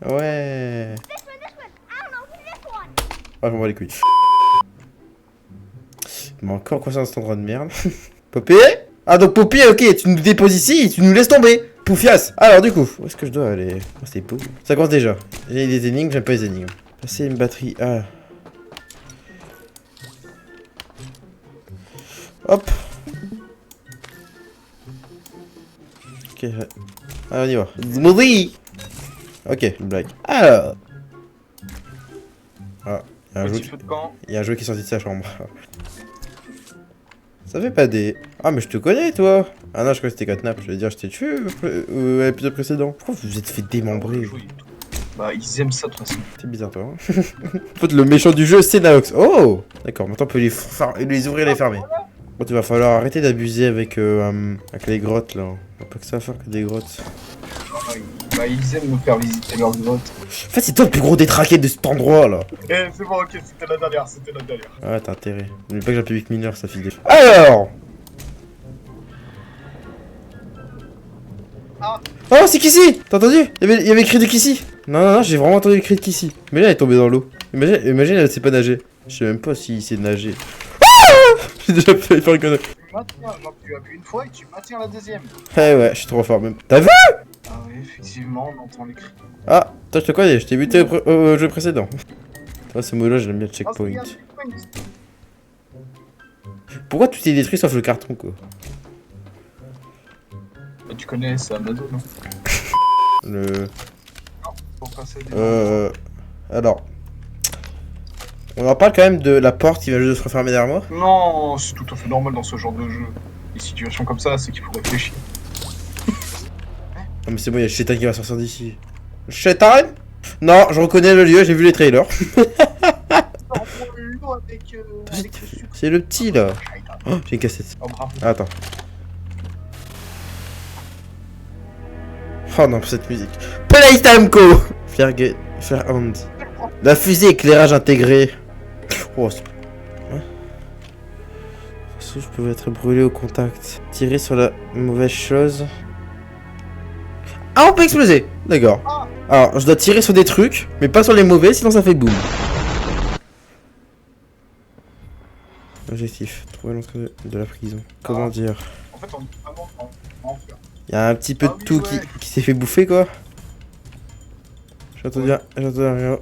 Ouais. Ah, j'en bats les couilles. Mais encore quoi ça dans cet endroit de merde. Poppy? Ah donc Poppy, ok, tu nous déposes ici et tu nous laisses tomber. Poufias. Alors du coup, où est-ce que je dois aller? Oh, c'est beau. Ça commence déjà. J'ai des énigmes, j'aime pas les énigmes. Passer une batterie. Ah. Hop. Ok. Ah, on y va. Smoothie. Ok, une blague. Alors. Ah, il y a un jeu qui... Il y a un jeu qui est sorti de sa chambre. Ça fait pas des... Ah mais je te connais toi. Ah non je crois que c'était Catnap, je vais dire je t'ai tué à l'épisode précédent. Pourquoi vous vous êtes fait démembrer? Bah ils aiment ça de toute façon. C'est bizarre toi hein. En fait le méchant du jeu c'est Naox. Oh. D'accord, maintenant on peut les ouvrir et les fermer. Bon il va falloir arrêter d'abuser avec les grottes là. On a pas que ça à faire que des grottes. Bah ils aiment nous faire visiter leurs grottes. En fait c'est toi le plus gros détraqué de cet endroit là. Eh c'est bon ok, c'était la dernière, c'était la dernière. Ah t'as intérêt. N'oublie pas que j'ai un public mineur ça file des... Alors. Ah. Oh c'est Kissy. T'as entendu? Il y avait écrit de Kissy. Non, j'ai vraiment entendu le cri de Kissy. Mais là elle est tombée dans l'eau. Imagine elle sait pas nager. Je sais même pas s'il sait nager. Ah j'ai déjà fait faire une connerie. Tu maintiens, genre tu appuies une fois et tu maintiens la deuxième. Eh ouais, je suis trop fort même. T'as vu? Ah oui, effectivement, on entend les cris. Ah, toi je te connais, je t'ai buté au jeu précédent. Toi ce mot là j'aime bien le checkpoint. Pourquoi tout est détruit sauf le carton quoi? Bah, tu connais, c'est Amazon, non? Le... Pour passer Alors... On en parle quand même de la porte qui va juste se refermer derrière moi? Non, c'est tout à fait normal dans ce genre de jeu. Les situations comme ça, c'est qu'il faut réfléchir. Non mais c'est bon, il y a Shetan qui va sortir d'ici. Shetan? Non, je reconnais le lieu, j'ai vu les trailers. C'est le petit là. Oh, j'ai une cassette. Oh, bravo. Ah, attends. Oh non, cette musique. Playtime Co. Fairhand. La fusée éclairage intégré. Oh, c'est... Hein? Je peux être brûlé au contact. Tirer sur la mauvaise chose. Ah, on peut exploser. D'accord. Alors, je dois tirer sur des trucs, mais pas sur les mauvais, sinon ça fait boum. Objectif. Trouver l'entrée de la prison. Comment dire? En fait, on est vraiment en enfer. Il y a un petit peu de tout qui s'est fait bouffer, quoi. J'entends bien, rien.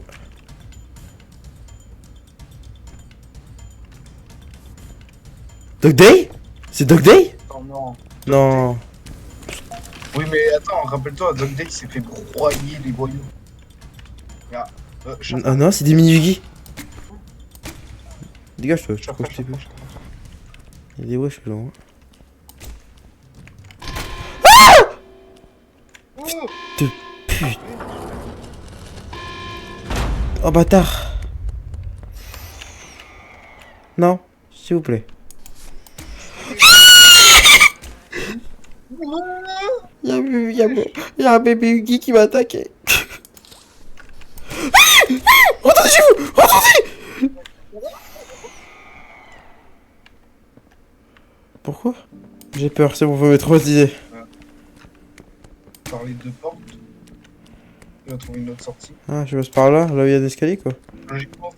Dog Day? C'est Dog Day? Oh non. Non. Oui, mais attends, rappelle-toi, Dog Day s'est fait broyer les voyous. Ah, Ah non, c'est des mini-Yugi. Dégage-toi, je crois que je t'ai vu. Il y a des wesh là. Hein. De pute. Oh bâtard. Non, s'il vous plaît. Il y a un bébé Yugi qui m'a attaqué. Retournez chez vous. Retournez. Pourquoi? J'ai peur, c'est bon, vous m'avez traumatisé. Par les deux portes, tu vas trouver une autre sortie. Ah, je passe par là, là où il y a des escaliers quoi. Logiquement,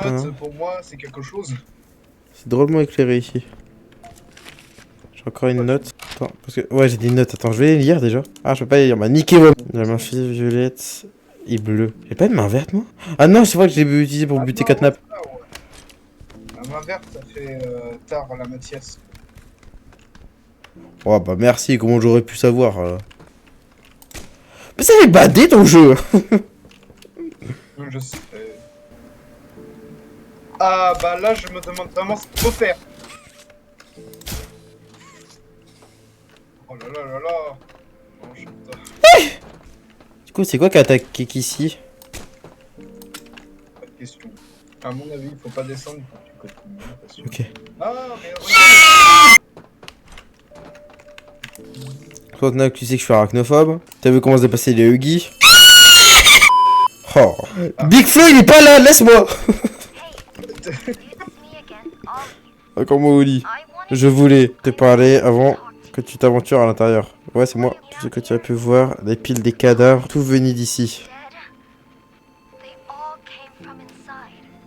une note, pour moi, c'est quelque chose. C'est drôlement éclairé ici. J'ai encore une note. Attends, parce que... Ouais, j'ai des notes. Attends, je vais les lire déjà. Ah, je peux pas les lire. Bah, niquez moi. La main fusée violette et bleue. J'ai pas une main verte, moi? Ah non, c'est vrai que je l'ai utilisé pour buter Catnap. La main verte, ça fait tard à la Mathias. Oh, bah merci. Comment j'aurais pu savoir Mais ça fait bader ton jeu. Je sais. Ah, bah là, je me demande vraiment ce qu'il faut faire. Oh là là là là. Oh, Du coup, c'est quoi qui a attaqué ici? Pas de question. À mon avis, il faut pas descendre, il faut que tu continues. Ok. Ah, mais regarde. Maintenant que tu sais que je suis arachnophobe, t'as vu comment se dépasser les Huggy? Oh. Big Flo, il est pas là, laisse-moi. Encore moi, Oli. Je voulais te parler avant que tu t'aventures à l'intérieur. Ouais, c'est moi. Tout ce que tu as pu voir, des piles, des cadavres, tout venu d'ici.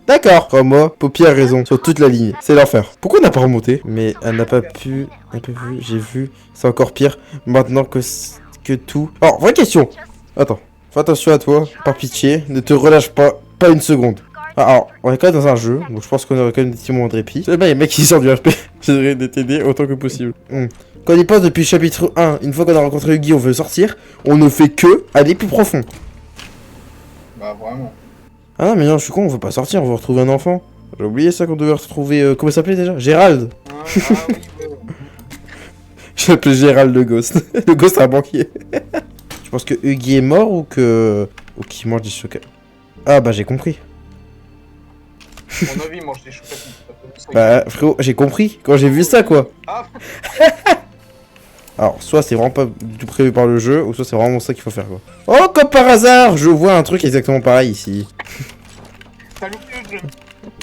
D'accord. Crois-moi, Poppy a raison sur toute la ligne. C'est l'enfer. Pourquoi on n'a pas remonté? Mais elle n'a pas pu. Elle n'a pas vu. J'ai vu. C'est encore pire. Maintenant que tout. Oh, vraie question. Attends. Fais attention à toi. Par pitié, ne te relâche pas. Pas une seconde. Ah, alors, on est quand même dans un jeu, donc je pense qu'on aurait quand même des petits moments de répit. C'est bien, les mecs qui sortent du RP. J'aimerais t'aider autant que possible. Quand on y pense depuis le chapitre 1, une fois qu'on a rencontré Yugi, on veut sortir, on ne fait que aller plus profond. Bah vraiment. Ah non, mais non, je suis con, on veut pas sortir, on veut retrouver un enfant. J'ai oublié ça qu'on devait retrouver. Comment il s'appelait déjà? Gérald. Ah oui, ouais. Je l'appelais Gérald le Ghost. Le Ghost c'est un banquier. Tu penses que Yugi est mort ou que. Ou qu'il mange des chocolats? Ah bah j'ai compris. À mon avis, il mange des chocolats. Bah frérot, j'ai compris quand j'ai vu ça quoi. Ah, Alors, soit c'est vraiment pas du tout prévu par le jeu, ou soit c'est vraiment ça qu'il faut faire quoi. Oh, comme par hasard, je vois un truc exactement pareil ici. t'as loupé le jeu.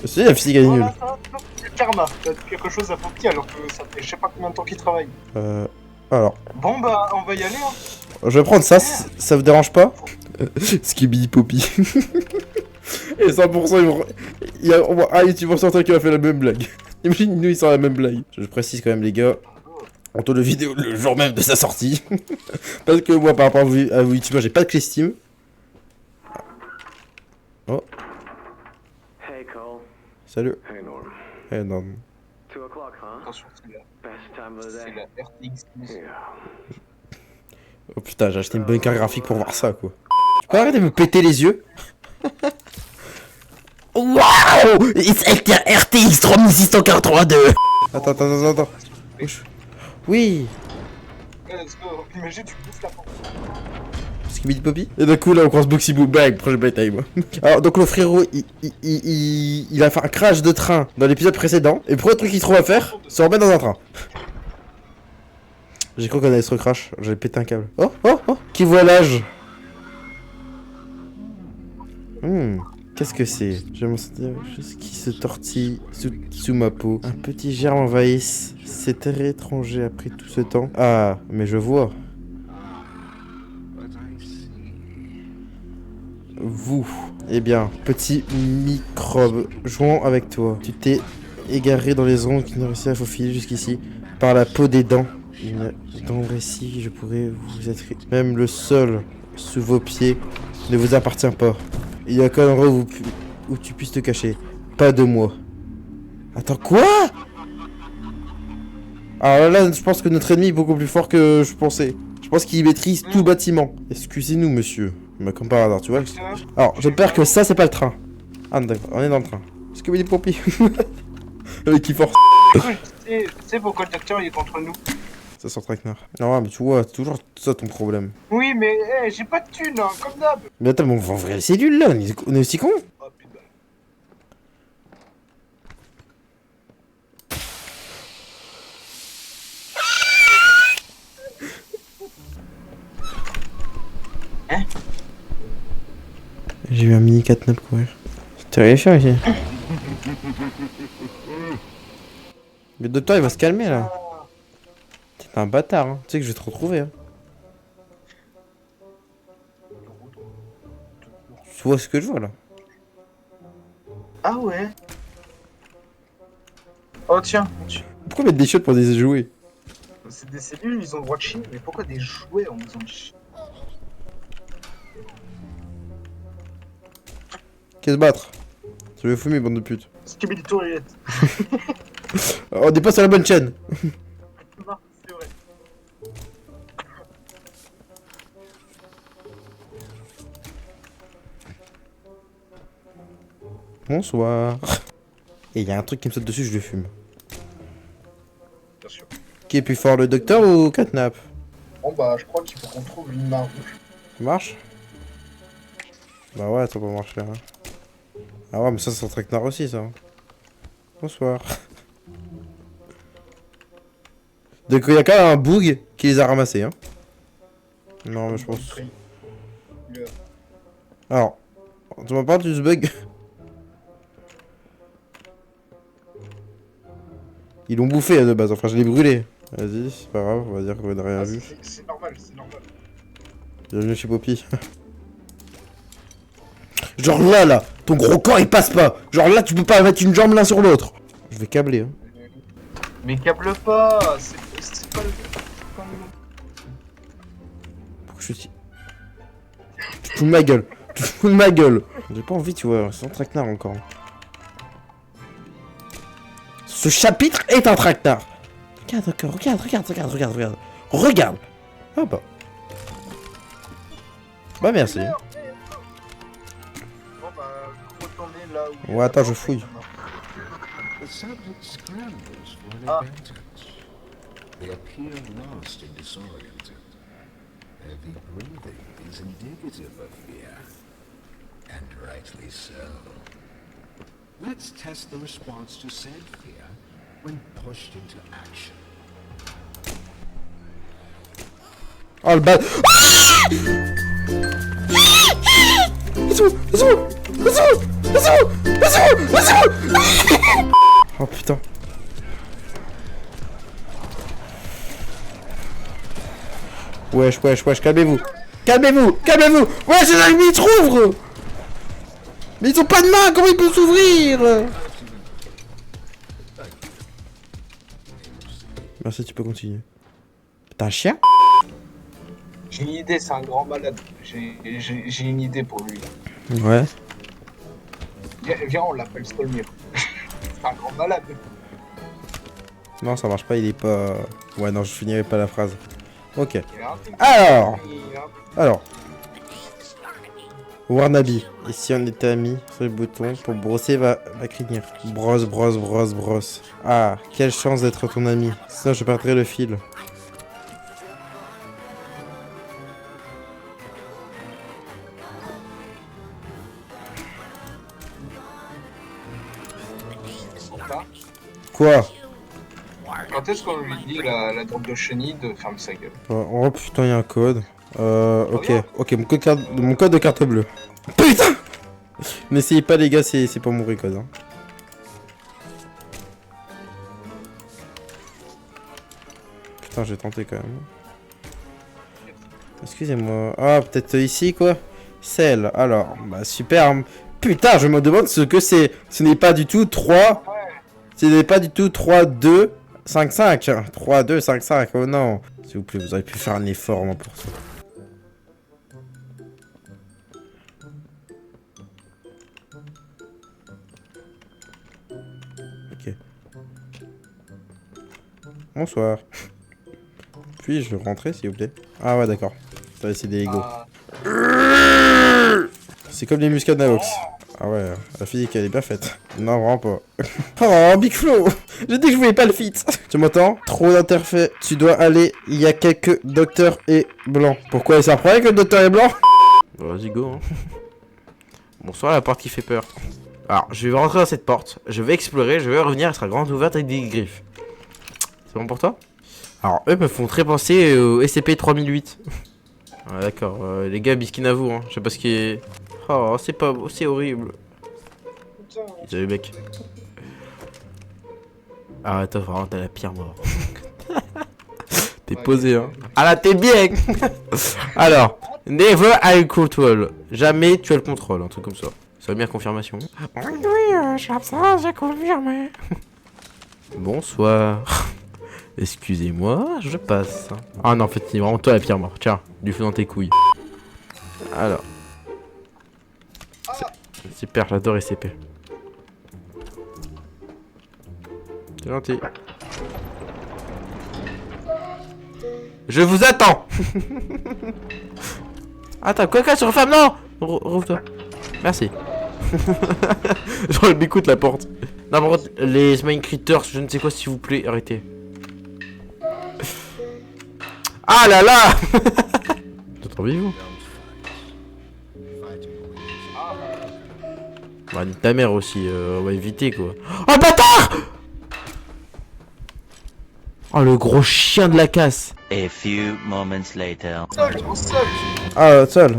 Si, la physique elle est nulle. Voilà, ça, c'est le karma. T'as dit quelque chose à Poppy alors que ça fait je sais pas combien de temps qu'il travaille. Alors, Bon bah, on va y aller, hein. je vais prendre ça, ça vous dérange pas? Skibidi Poppy. Et 100%, il y a au moins un youtubeur sur qui a fait la même blague. Imagine, nous, ils sont la même blague. Je précise quand même, les gars, on tourne la vidéo le jour même de sa sortie. Parce que moi, par rapport à vous youtubeurs, j'ai pas de clé Steam. Oh, Hey Cole. salut. Hey Norm. Eh non. 2 o'clock, huh? Attention, c'est Best time of the la day. RTX 12. Yeah. Oh putain, j'ai acheté une bonne carte graphique pour voir ça, quoi. Tu peux arrêter de me péter les yeux? Waouh! It's RTX 3682! Attends. Wesh. Oui! Let's go. Imagine, tu bouffes la porte. Skibidi Poppy? Et d'un coup, là, on croise Boxy Boo Bang, prochain bataille, moi. Alors, donc, le frérot, il a fait un crash de train dans l'épisode précédent. Et le premier truc qu'il trouve à faire, c'est remettre dans un train. J'ai cru qu'on allait se recrash. J'allais péter un câble. Oh! Qui voit l'âge? Qu'est-ce que c'est? Je me sentir quelque chose qui se tortille sous ma peau. Un petit germe envahisse. C'est très étranger après tout ce temps. Ah, mais je vois. Vous. Eh bien, petit microbe, jouons avec toi. Tu t'es égaré dans les ondes qui n'ont réussi à faufiler jusqu'ici par la peau des dents. Dans le récit, je pourrais vous être... Même le sol sous vos pieds ne vous appartient pas. Il y a qu'un endroit où tu puisses te cacher. Pas de moi. Attends, quoi? Alors là, je pense que notre ennemi est beaucoup plus fort que je pensais. Je pense qu'il maîtrise tout le bâtiment. Excusez-nous, monsieur. Mais comme par hasard, tu vois. Alors, j'espère que ça, c'est pas le train. Ah, d'accord, on est dans le train. Est-ce que vous dites Poppy? Avec qui force? Tu sais pourquoi le docteur il est contre nous? Ça sort traquenard. Non, mais tu vois, c'est toujours ça ton problème. Oui, mais hey, j'ai pas de thunes, hein, comme d'hab. Mais attends, mais on va ouvrir les cellules là, on est aussi cons. Oh putain. Hein? J'ai eu un mini catnap courir. C'est terrifiant ici. Mais le docteur il va se calmer là. T'es un bâtard, hein. Tu sais que je vais te retrouver. Hein. Tu vois ce que je vois là? Ah ouais. Oh tiens, Pourquoi mettre des chiottes pour des jouets? c'est des cellules, ils ont le droit de chier, mais pourquoi des jouets ont besoin de chier? Qu'est-ce se battre? Tu veux fumer, bande de putes. Skibidi toilette. On n'est pas sur la bonne chaîne. Non, c'est vrai. Bonsoir. Et il y a un truc qui me saute dessus, je le fume. Bien sûr. Qui est plus fort, le docteur ou catnap? Bon bah, je crois qu'il faut qu'on trouve une main rouge. Ça marche? Bah ouais, ça peut marcher. Hein. Ah ouais, mais ça c'est traquenard aussi, ça. Bonsoir. Donc il y a quand même un bug qui les a ramassés. Hein. Non, mais je pense. Alors, tu m'en parles de ce bug? Ils l'ont bouffé de base, enfin je l'ai brûlé. Vas-y, c'est pas grave, on va dire qu'on n'a rien vu. C'est normal, c'est normal. Bienvenue chez Poppy. Genre là, ton gros corps il passe pas. Genre là, tu peux pas mettre une jambe l'un sur l'autre. Je vais câbler, hein. Mais câble pas, c'est pas le... Pourquoi je suis... Tu te fous de ma gueule. Tu te fous de ma gueule. J'ai pas envie, tu vois, c'est un traquenard encore. Ce chapitre est un traquenard. Regarde. Ah bah. Bah merci. Bon bah, retournez là où... Ouais, attends, je fouille. The subject scrambles for an Ah. advantage. They appear lost and disoriented. Heavy breathing is indicative of fear. And rightly so. Let's test the response to said fear when pushed into action. Oh le bal. Oh putain. Wesh, calmez-vous. Calmez-vous. Ouais, c'est là, ils trouvent. Mais ils ont pas de main, comment ils peuvent s'ouvrir? Merci, tu peux continuer. T'as un chien? J'ai une idée, c'est un grand malade. J'ai une idée pour lui. Ouais. Viens, on l'appelle Stolmir. C'est un grand malade. Non, ça marche pas, il est pas... Ouais, non, je finirai pas la phrase. Ok. Il a un truc- Alors. il a un- Alors. Warnaby. Et si on était amis, sur le bouton pour brosser ma crinière. Brosse. Ah, quelle chance d'être ton ami. Sinon, je perdrais le fil. Ça. Quoi? Quand est-ce qu'on lui dit la drôle de chenille de fermer sa gueule? Oh putain, il y a un code. Ok, mon code de carte bleue. Putain! N'essayez pas, les gars, c'est pas mon vrai code. Hein. Putain, j'ai tenté quand même. Excusez-moi. Ah, peut-être ici, quoi. Celle. Alors, bah super. Putain, je me demande ce que c'est. Ce n'est pas du tout 3. Ce n'est pas du tout 3, 2, 5, 5. 3, 2, 5, 5. Oh non. S'il vous plaît, vous auriez pu faire un effort, moi, pour ça. Ok. Bonsoir. Puis-je rentrer, s'il vous plaît? Ah ouais, d'accord. Ça, c'est des Lego. Ah, C'est comme les muscades Navox. Ah ouais, la physique, elle est bien faite. Non, vraiment pas. Oh, Big Flo! J'ai dit que je voulais pas le fit. Tu m'entends? Trop d'interfaits. Tu dois aller. Il y a quelques docteurs et blancs. Pourquoi? C'est un problème que le docteur est blanc? Vas-y, go. Hein. Bonsoir, la porte qui fait peur. Alors, je vais rentrer dans cette porte. Je vais explorer. Je vais revenir. Elle sera grande ouverte avec des griffes. C'est bon pour toi? Alors, eux me font très penser au SCP-3008. Ah, d'accord. Les gars, biskin à vous. Hein. Je sais pas ce qui est... Oh, c'est pas beau. C'est horrible. putain. Salut, mec. Ah, attends, vraiment, t'as la pire mort. T'es posé, hein. Ah là, t'es bien. Alors, never I control. Jamais tu as le contrôle, un truc comme ça. Ça veut bien confirmation. Oui, je suis absent, j'ai confirmé. Bonsoir. Excusez-moi, je passe. Ah non, en fait, c'est vraiment toi la pire mort. Tiens, du feu dans tes couilles. Alors. Super, j'adore SCP. C'est gentil. Je vous attends. Attends, quoi se referme, non. Rouvre-toi. Merci. Genre, elle m'écoute la porte. Non, par contre, les Smine Critters, je ne sais quoi, s'il vous plaît, arrêtez. Ah là là. T'as trop vivant. Bah, nique ta mère aussi, on va éviter quoi. Oh bâtard! Oh le gros chien de la casse. A few moments later. Seul, au sol. Ah, seul.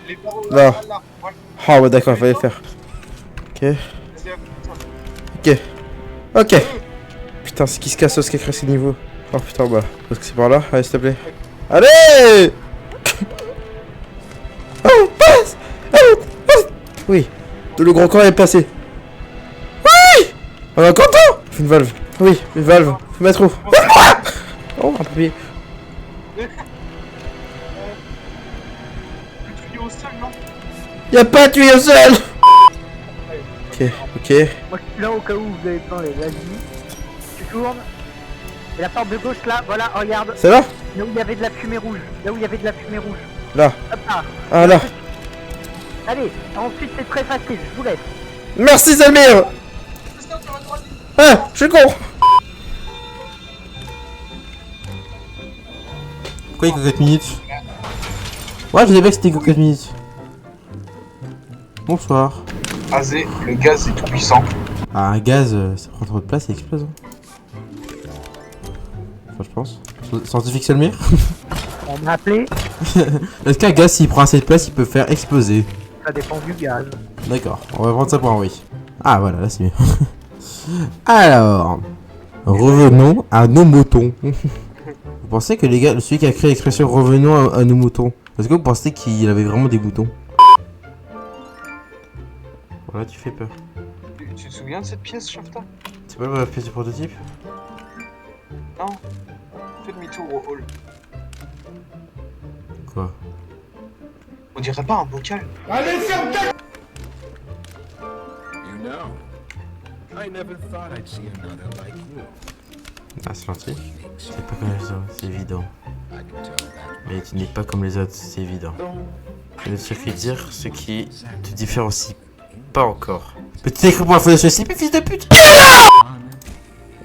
Les barreaux Là. là, là. Voilà. Ah ouais d'accord, fallait le faire. Ok. Vas-y, appuie-toi. Ok. Putain, c'est qui se casse, ce qui crée ce niveau. Oh putain, bah, parce que c'est par là. Allez, s'il te plaît. Allez. Oh, passe. Oui. Le grand corps est passé. Oui. On est content. Fais une valve. Oui, une valve. Faut mettre où? Oh, un papier. Le tuyau au sol, non? Y'a pas de tuyau seul. Ok, ok. Moi je suis là au cas où vous avez besoin, vas-y. Tu tournes. Et la porte de gauche là, voilà, regarde. Ça va? Là où il y avait de la fumée rouge. Là où il y avait de la fumée rouge. Là. Hop là. Ah là. Allez, ensuite c'est très facile, je vous laisse. Merci Zalmir. Ah, je suis con. Pourquoi il y a que 4 minutes? Ouais, je savais pas que c'était que 4 minutes. Bonsoir. Azé, le gaz est tout puissant. Ah, un gaz, ça prend trop de place et explose. Hein. Enfin, je pense. Scientifique Salmir. On m'a appelé, Est-ce qu'un gaz, s'il prend assez de place, il peut faire exploser? ça dépend du gaz. D'accord, on va prendre ça pour un oui. Ah, voilà, là c'est mieux. Alors, revenons à nos moutons. Vous pensez que les gars, celui qui a créé l'expression revenons à nos moutons, est-ce que vous pensez qu'il avait vraiment des moutons? Voilà, tu fais peur. Tu te souviens de cette pièce, Shafta? C'est pas la pièce du prototype? Non. Fais demi-tour au hall. Quoi? On dirait pas un bocal? You know, I never thought I'd see another like you. Ah, c'est gentil. C'est pas comme les autres, c'est évident. I can tell that. Mais tu n'es pas comme les autres, c'est évident. Il ne suffit de dire ce qui te différencie pas encore. Petit écrit pour info de ceci, fils de pute!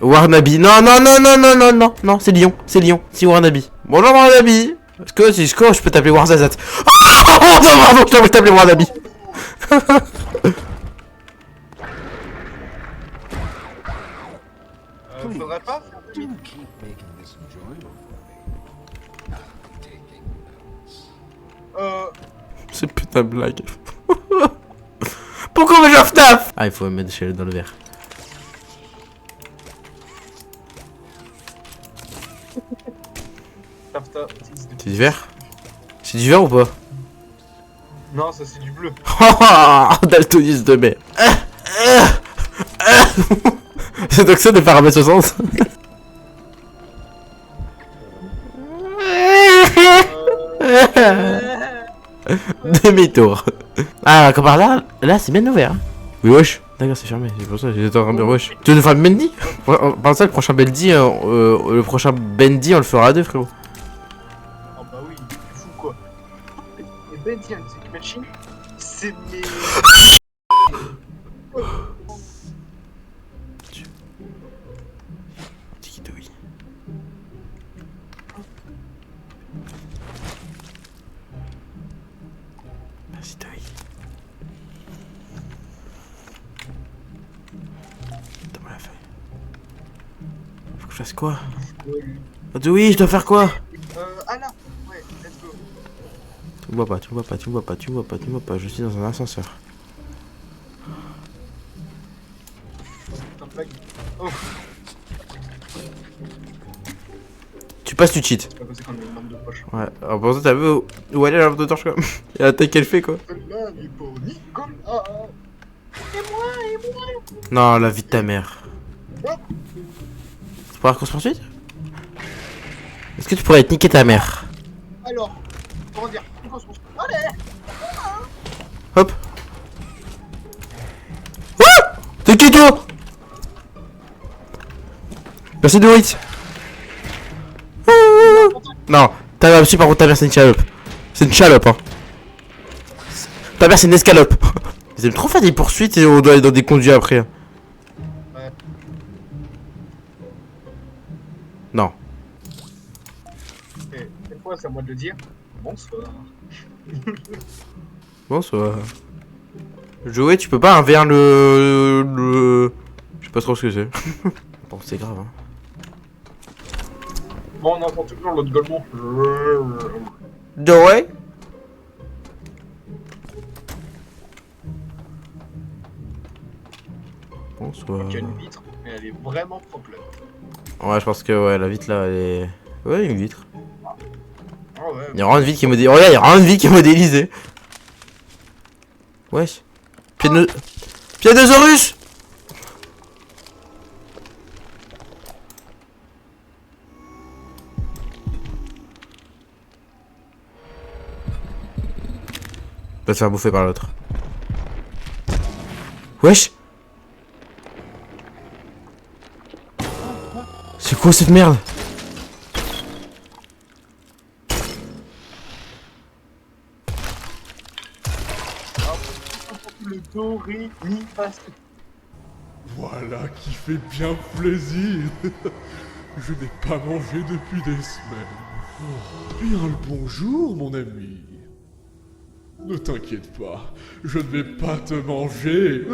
Warnaby, non, non, non, non, non, non, non, non, c'est Lyon, c'est Warnaby. Bonjour Warnaby! Est-ce que si je cours, je peux t'appeler Warzazat? Oh non, pardon, je peux t'appeler Warnaby! Faudrait pas? Do keep making this enjoyable for me. I'll be taking notes. C'est putain de blague. Pourquoi me j'offre taf? Ah, il faut mettre chez dans le verre. Shafta. C'est du verre? C'est du verre ou pas? Non, ça c'est du bleu. Oh, daltoniste de mer. C'est donc ça de faire 1m60. Demi-tour. Ah, comme par là c'est bien ouvert. Hein. Oui, wesh. D'accord, c'est fermé, c'est pour ça, j'étais en train de dire wesh. Tu veux nous faire un Bendy? Par ça, le prochain Bendy, on le fera à deux, frérot. Oh bah oui, c'est fou quoi. Et Ben tiens, c'est que machine, c'est mes... Tikidouille. Merci, Toy. Donne-moi la feuille. Faut que je fasse quoi? Oui, je dois faire quoi? Ah là, ouais, let's go. Tu me vois pas, tu me vois pas, tu me vois pas, tu me vois pas, tu me vois pas, je suis dans un ascenseur. Putain, blague. Oh, Tu passes, tu cheats. c'est pas possible qu'on ait une lampe de poche. Ouais, alors pour ça, t'as vu où elle est la lampe de torche quoi? Et la taille qu'elle fait quoi? Là, il est pour Nicolas. Et moi. Non, la vie de ta mère. C'est pour la course poursuite? Est-ce que tu pourrais te niquer ta mère? Alors, comment dire, allez. Hop. Ah! T'es qui toi? Merci de hit. Non, ta mère, par contre, ta mère c'est une chalope. C'est une chalope, hein. Ta mère c'est une escalope. Ils aiment trop faire des poursuites et on doit aller dans des conduits après. Ouais. Non. Et cette fois, c'est à moi de le dire. Bonsoir. Bonsoir. Jouer, tu peux pas 1v1 le... Je sais pas trop ce que c'est. Bon, c'est grave, hein. Bon, on entend toujours l'autre golemon. Jouer. Bonsoir. Il y a une vitre, mais elle est vraiment propre là. Ouais, je pense que ouais, la vitre là, elle est... Ouais, une vitre. Ah ouais. Il y a vraiment une vitre qui est modélisée. Regarde, il y a vraiment une vitre qui est modélisée. Wesh. Pianosaurus. Va se faire bouffer par l'autre. Wesh. C'est quoi cette merde? Le doré, ni passe. Voilà qui fait bien plaisir. Je n'ai pas mangé depuis des semaines. Oh, bien le bonjour, mon ami. Ne t'inquiète pas, je ne vais pas te manger.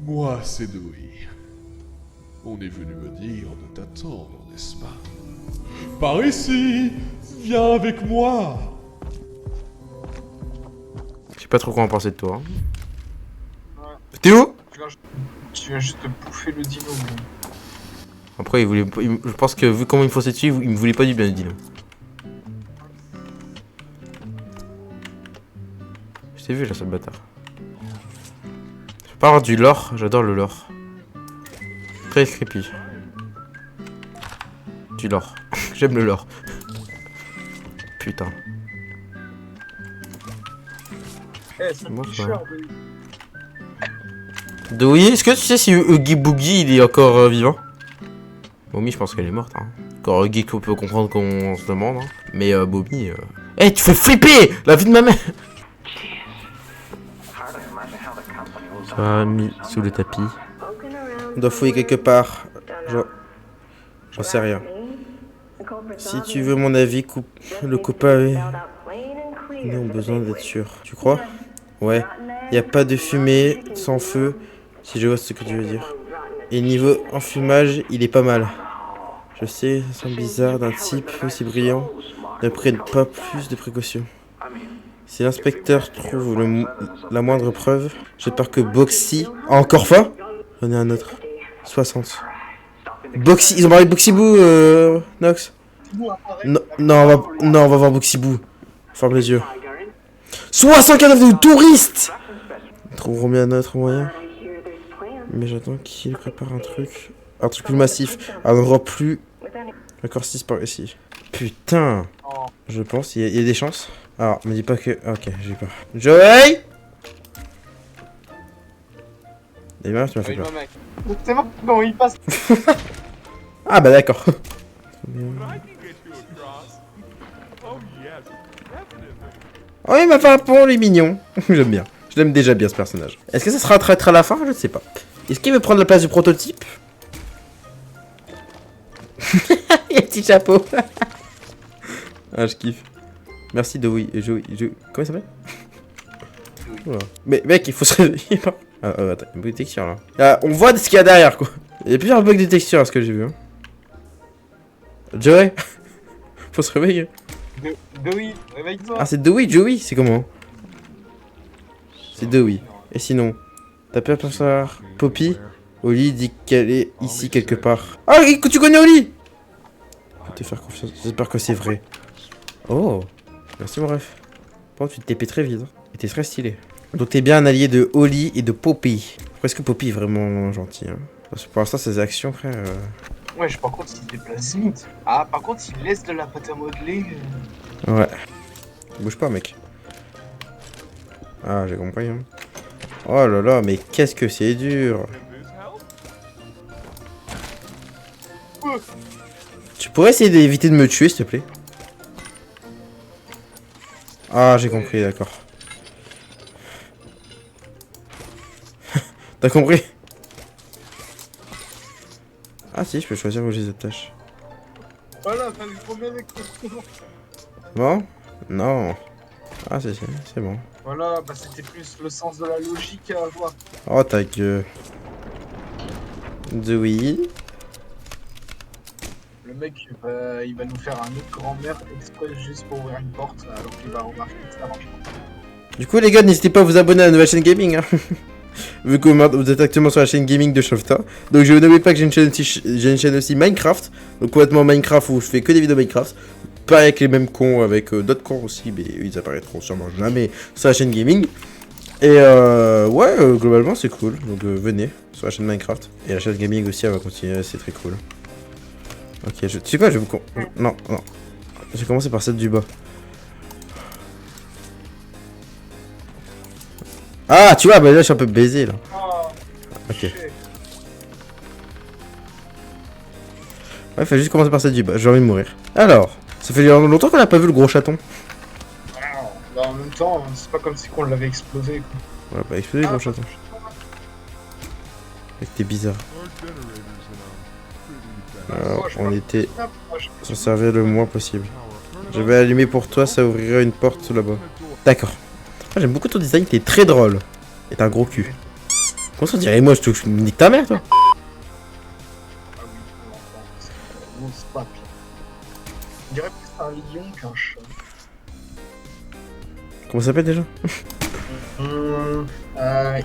Moi, c'est Dewey. On est venu me dire de t'attendre, n'est-ce pas? Par ici, viens avec moi. Je sais pas trop quoi en penser de toi. Hein. Ouais. T'es où? Tu vas juste te bouffer le dino. Après, je pense que vu comment il me fonçait dessus, il me voulait pas du bien, le dino. Je t'ai vu là, ce bâtard. Je peux pas avoir du lore, j'adore le lore. Très creepy. Du lore. J'aime le lore. Putain. C'est bon, tricheur, Dewey, est-ce que tu sais si Huggy Boogie il est encore vivant? Bobby, je pense qu'elle est morte. Hein. Encore Huggy qu'on peut comprendre qu'on se demande. Hein. Mais Bobby. Eh, tu fais flipper la vie de ma mère! Ça va mis sous le tapis. On doit fouiller quelque part. J'en sais rien. Si tu veux mon avis, le coupable. Nous avons besoin d'être sûr. Tu crois? Ouais. Y a pas de fumée, sans feu, si je vois ce que tu veux dire. Et niveau enfumage, il est pas mal. Je sais, ça semble bizarre d'un type aussi brillant. Ne prenne pas plus de précautions. Si l'inspecteur trouve la moindre preuve, j'espère que Boxy a encore faim. J'en ai un autre. 60. Boxy, ils ont parlé de Boxy Boo, Nox. Non, on va voir Boxy Boo. Ferme les yeux. 64 de touristes. Ils trouveront bien un autre moyen. Mais j'attends qu'il prépare un truc plus massif. Un endroit plus raccourci par ici. Putain. Je pense, il y a des chances. Alors, me dis pas que... Ok, j'ai peur. Joey. Et tu m'as fait peur. C'est bon, comment il passe? Ah bah d'accord. Oh, il m'a fait un pont, il est mignon. J'aime bien. Je l'aime déjà bien ce personnage. Est-ce que ça sera un traître à la fin? Je ne sais pas. Est-ce qu'il veut prendre la place du prototype? Il y a un petit chapeau. Ah, je kiffe. Merci Dewey. Comment il s'appelle? Voilà. Mais mec, il faut se réveiller. Ah, attends, il y a un bug de texture là. Ah, on voit ce qu'il y a derrière quoi. Il y a plusieurs bugs de texture à ce que j'ai vu. Hein. Joey. Faut se réveiller. Dewey, réveille-toi. Ah, c'est Dewey, Joey, c'est comment? C'est Dewey. Et sinon, t'as peur pour savoir Poppy? Oli dit qu'elle est ici quelque part. Ah, tu connais Oli? Faut te faire confiance, j'espère que c'est vrai. Oh, merci mon ref. Bon, tu te TP très vite. Hein. Et t'es très stylé. Donc t'es bien un allié de Oli et de Poppy. Est-ce que Poppy est vraiment gentil hein? Parce que pour l'instant, ses actions, frère... Ouais, par contre, il se déplace vite. Ah, par contre, il laisse de la pâte à modeler. Ouais. Bouge pas, mec. Ah, j'ai compris. Hein. Oh là là, mais qu'est-ce que c'est dur. Tu pourrais essayer d'éviter de me tuer, s'il te plaît? Ah, j'ai compris, d'accord. T'as compris? Ah si, je peux choisir où j'ai cette tâche. Voilà, fallait trop bien avec toi. Bon? Non. Ah c'est bon. Voilà, bah c'était plus le sens de la logique à avoir. Oh ta gueule. Dewey. Le mec, il va nous faire un autre grand-mère exprès juste pour ouvrir une porte, alors qu'il va remarquer que ça marche pas. Du coup les gars, n'hésitez pas à vous abonner à la nouvelle chaîne gaming. Hein. Vu que vous êtes actuellement sur la chaîne gaming de Shofta. Donc je n'oublie pas que j'ai une chaîne aussi Minecraft. Donc complètement Minecraft où je fais que des vidéos Minecraft. pas avec les mêmes cons, avec d'autres cons aussi, mais ils apparaîtront sûrement jamais sur la chaîne gaming. Et ouais, globalement c'est cool, donc venez sur la chaîne Minecraft. Et la chaîne gaming aussi, elle va continuer, c'est très cool. Ok, tu sais quoi, je vais vous... Non, non. J'ai commencé par celle du bas. Ah, tu vois, bah là je suis un peu baisé là. Oh, Ok. shit. Ouais, faut juste commencer par celle du bas, j'ai envie de mourir. Alors, ça fait longtemps qu'on a pas vu le gros chaton. Bah, en même temps, c'est pas comme si on l'avait explosé. Quoi. On l'a pas explosé le gros chaton. C'était bizarre. Alors, on était s'en servir le moins possible. Je vais allumer pour toi, ça ouvrira une porte là-bas. D'accord. Ah, j'aime beaucoup ton design, t'es très drôle. Et t'as un gros cul. Comment ça on dirait moi, je me nique ta mère toi. Ah oui, non, c'est pas pire. On dirait plus un lion qu'un chat. Comment ça s'appelle déjà?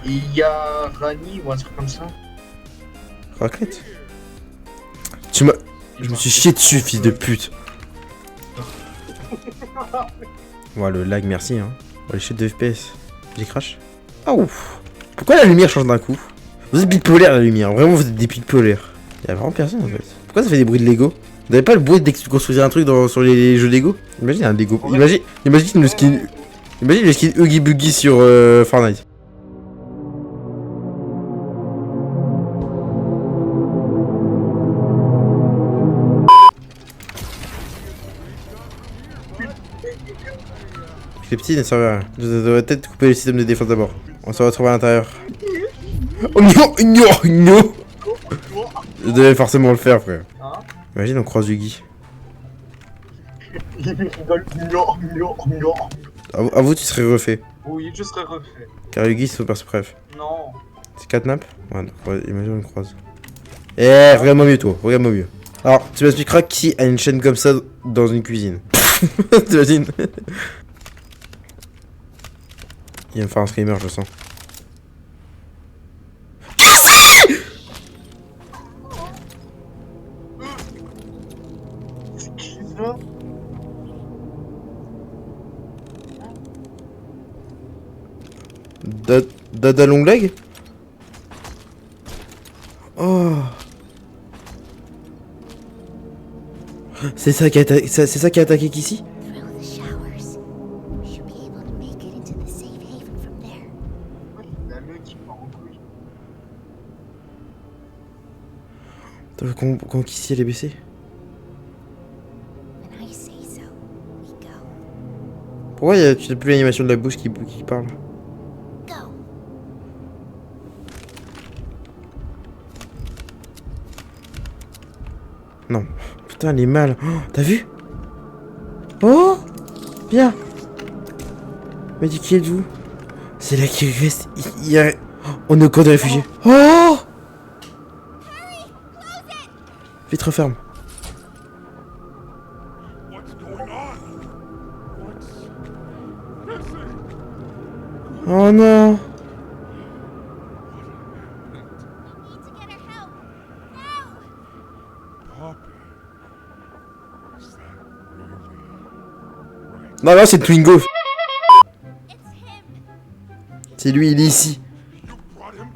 Il y a Rani ou un truc comme ça. Raclette. Tu m'as... Je me suis chié dessus, fils de pute. Ouais, le lag, merci hein. Oh, les chutes de FPS. J'ai crash. Ah ouf. Pourquoi la lumière change d'un coup? Vous êtes bipolaire la lumière, vraiment vous êtes des bipolaires. Y'a vraiment personne en fait. Pourquoi ça fait des bruits de Lego? Vous avez pas le bruit dès que tu construisais un truc sur les jeux Lego? Imagine un Lego. Imagine le skin. Imagine le skin Huggy Buggy sur Fortnite. Les petits ne servent à rien. Je devrais peut-être couper le système de défense d'abord. On se retrouve à l'intérieur. Oh non, non, non. Je devais forcément le faire, frère. Hein? Imagine, on croise Huggy. Il rigole. Non, non, non. À vous, tu serais refait. Oui, je serais refait. Car Huggy, c'est super bref. Non. C'est catnap? Ouais, donc, imagine, on le croise. Eh, regarde-moi mieux, toi. Regarde-moi mieux. Alors, tu m'expliqueras qui a une chaîne comme ça dans une cuisine. T'imagines? Il va me faire un screamer, je le sens. C'est qui ça? Dada long leg? Oh. C'est ça qui a attaqué Kissy? Through the showers. We should be able to make it into the safe haven from there. Ouais, il y a le qui part en couille. Quand Kissy elle est baissée? When I say so, we go. Pourquoi tu n'as plus l'animation de la bouche qui parle? Go. Non. Putain, elle est mal. Oh, t'as vu? Oh! Bien! Mais dis qui êtes-vous? C'est là qu'il reste. Il y a... Oh, on est au camp de réfugiés. Oh! Vite, referme. Oh non! Non, non, c'est Twingo. C'est lui, il est ici.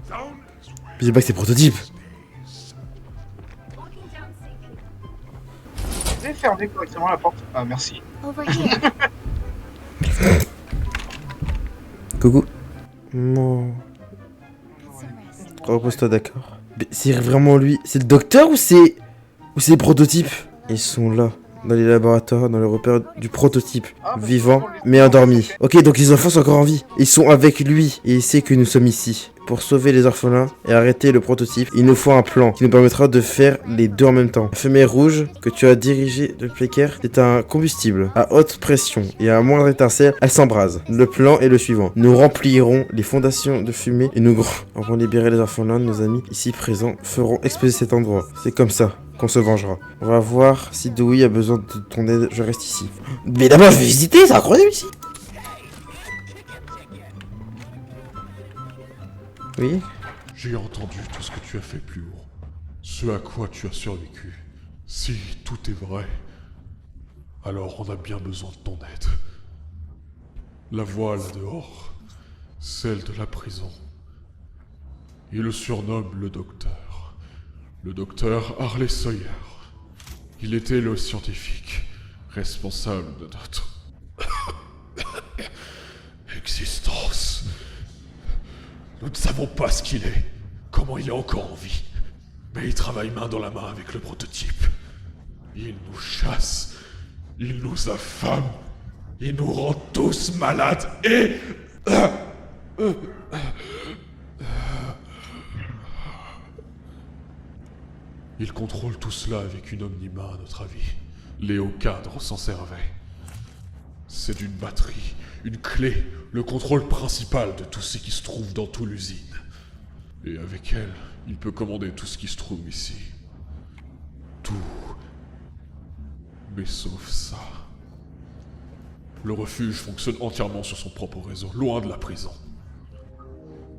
Mais c'est pas que c'est prototype. Vous avez fermé correctement la porte? Ah, merci. Over here. Coucou. Non. Some rest. Repose-toi, d'accord. Mais c'est vraiment lui. C'est le docteur ou c'est les prototypes? Ils sont là. Dans les laboratoires, dans le repère du prototype. Vivant, mais endormi. Ok, donc les enfants sont encore en vie. Ils sont avec lui. Et il sait que nous sommes ici. Pour sauver les orphelins et arrêter le prototype, il nous faut un plan qui nous permettra de faire les deux en même temps. La fumée rouge que tu as dirigée de l'équerre est un combustible à haute pression et à moindre étincelle, elle s'embrase. Le plan est le suivant. Nous remplirons les fondations de fumée et nous allons libérer les orphelins. Nos amis ici présents feront exploser cet endroit. C'est comme ça qu'on se vengera. On va voir si Dewey a besoin de ton aide. Je reste ici. Mais d'abord, je vais visiter, c'est incroyable ici. Oui. J'ai entendu tout ce que tu as fait plus haut. Ce à quoi tu as survécu. Si tout est vrai, Alors on a bien besoin de ton aide. La voix là-dehors, celle de la prison. Il le surnomme le docteur. Le docteur Harley Sawyer. Il était le scientifique responsable de notre existence. Nous ne savons pas ce qu'il est, comment il est encore en vie. Mais il travaille main dans la main avec le prototype. Il nous chasse, il nous affame, il nous rend tous malades et... Il contrôle tout cela avec une omnimain à notre avis. Léo Cadre s'en servait. C'est une batterie, une clé, le contrôle principal de tout ce qui se trouve dans toute l'usine. Et avec elle, il peut commander tout ce qui se trouve ici. Tout. Mais sauf ça. Le refuge fonctionne entièrement sur son propre réseau, loin de la prison.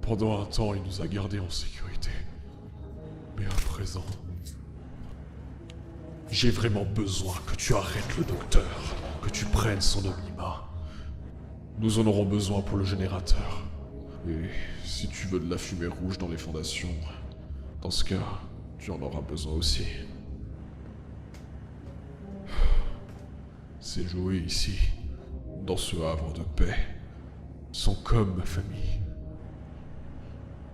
Pendant un temps, il nous a gardés en sécurité. Mais à présent... J'ai vraiment besoin que tu arrêtes le docteur, que tu prennes son omnima. Nous en aurons besoin pour le générateur. Et si tu veux de la fumée rouge dans les fondations, dans ce cas, tu en auras besoin aussi. Ces jouets ici, dans ce havre de paix, sont comme ma famille.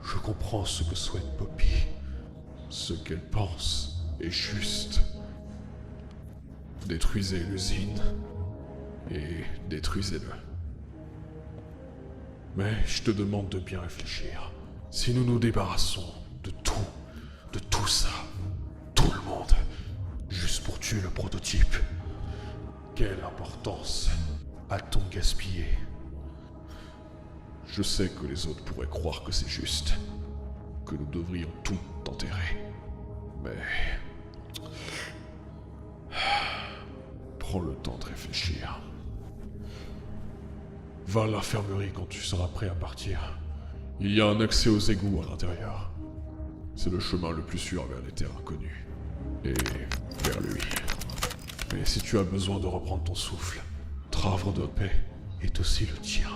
Je comprends ce que souhaite Poppy. Ce qu'elle pense est juste. Détruisez l'usine et détruisez-le. Mais je te demande de bien réfléchir. Si nous nous débarrassons de tout ça, tout le monde, juste pour tuer le prototype, quelle importance a-t-on gaspillé? Je sais que les autres pourraient croire que c'est juste, que nous devrions tout enterrer. Mais... prends le temps de réfléchir. Va à l'infirmerie quand tu seras prêt à partir. Il y a un accès aux égouts à l'intérieur. C'est le chemin le plus sûr vers les terres inconnues. Et vers lui. Mais si tu as besoin de reprendre ton souffle, notre havre de paix est aussi le tien.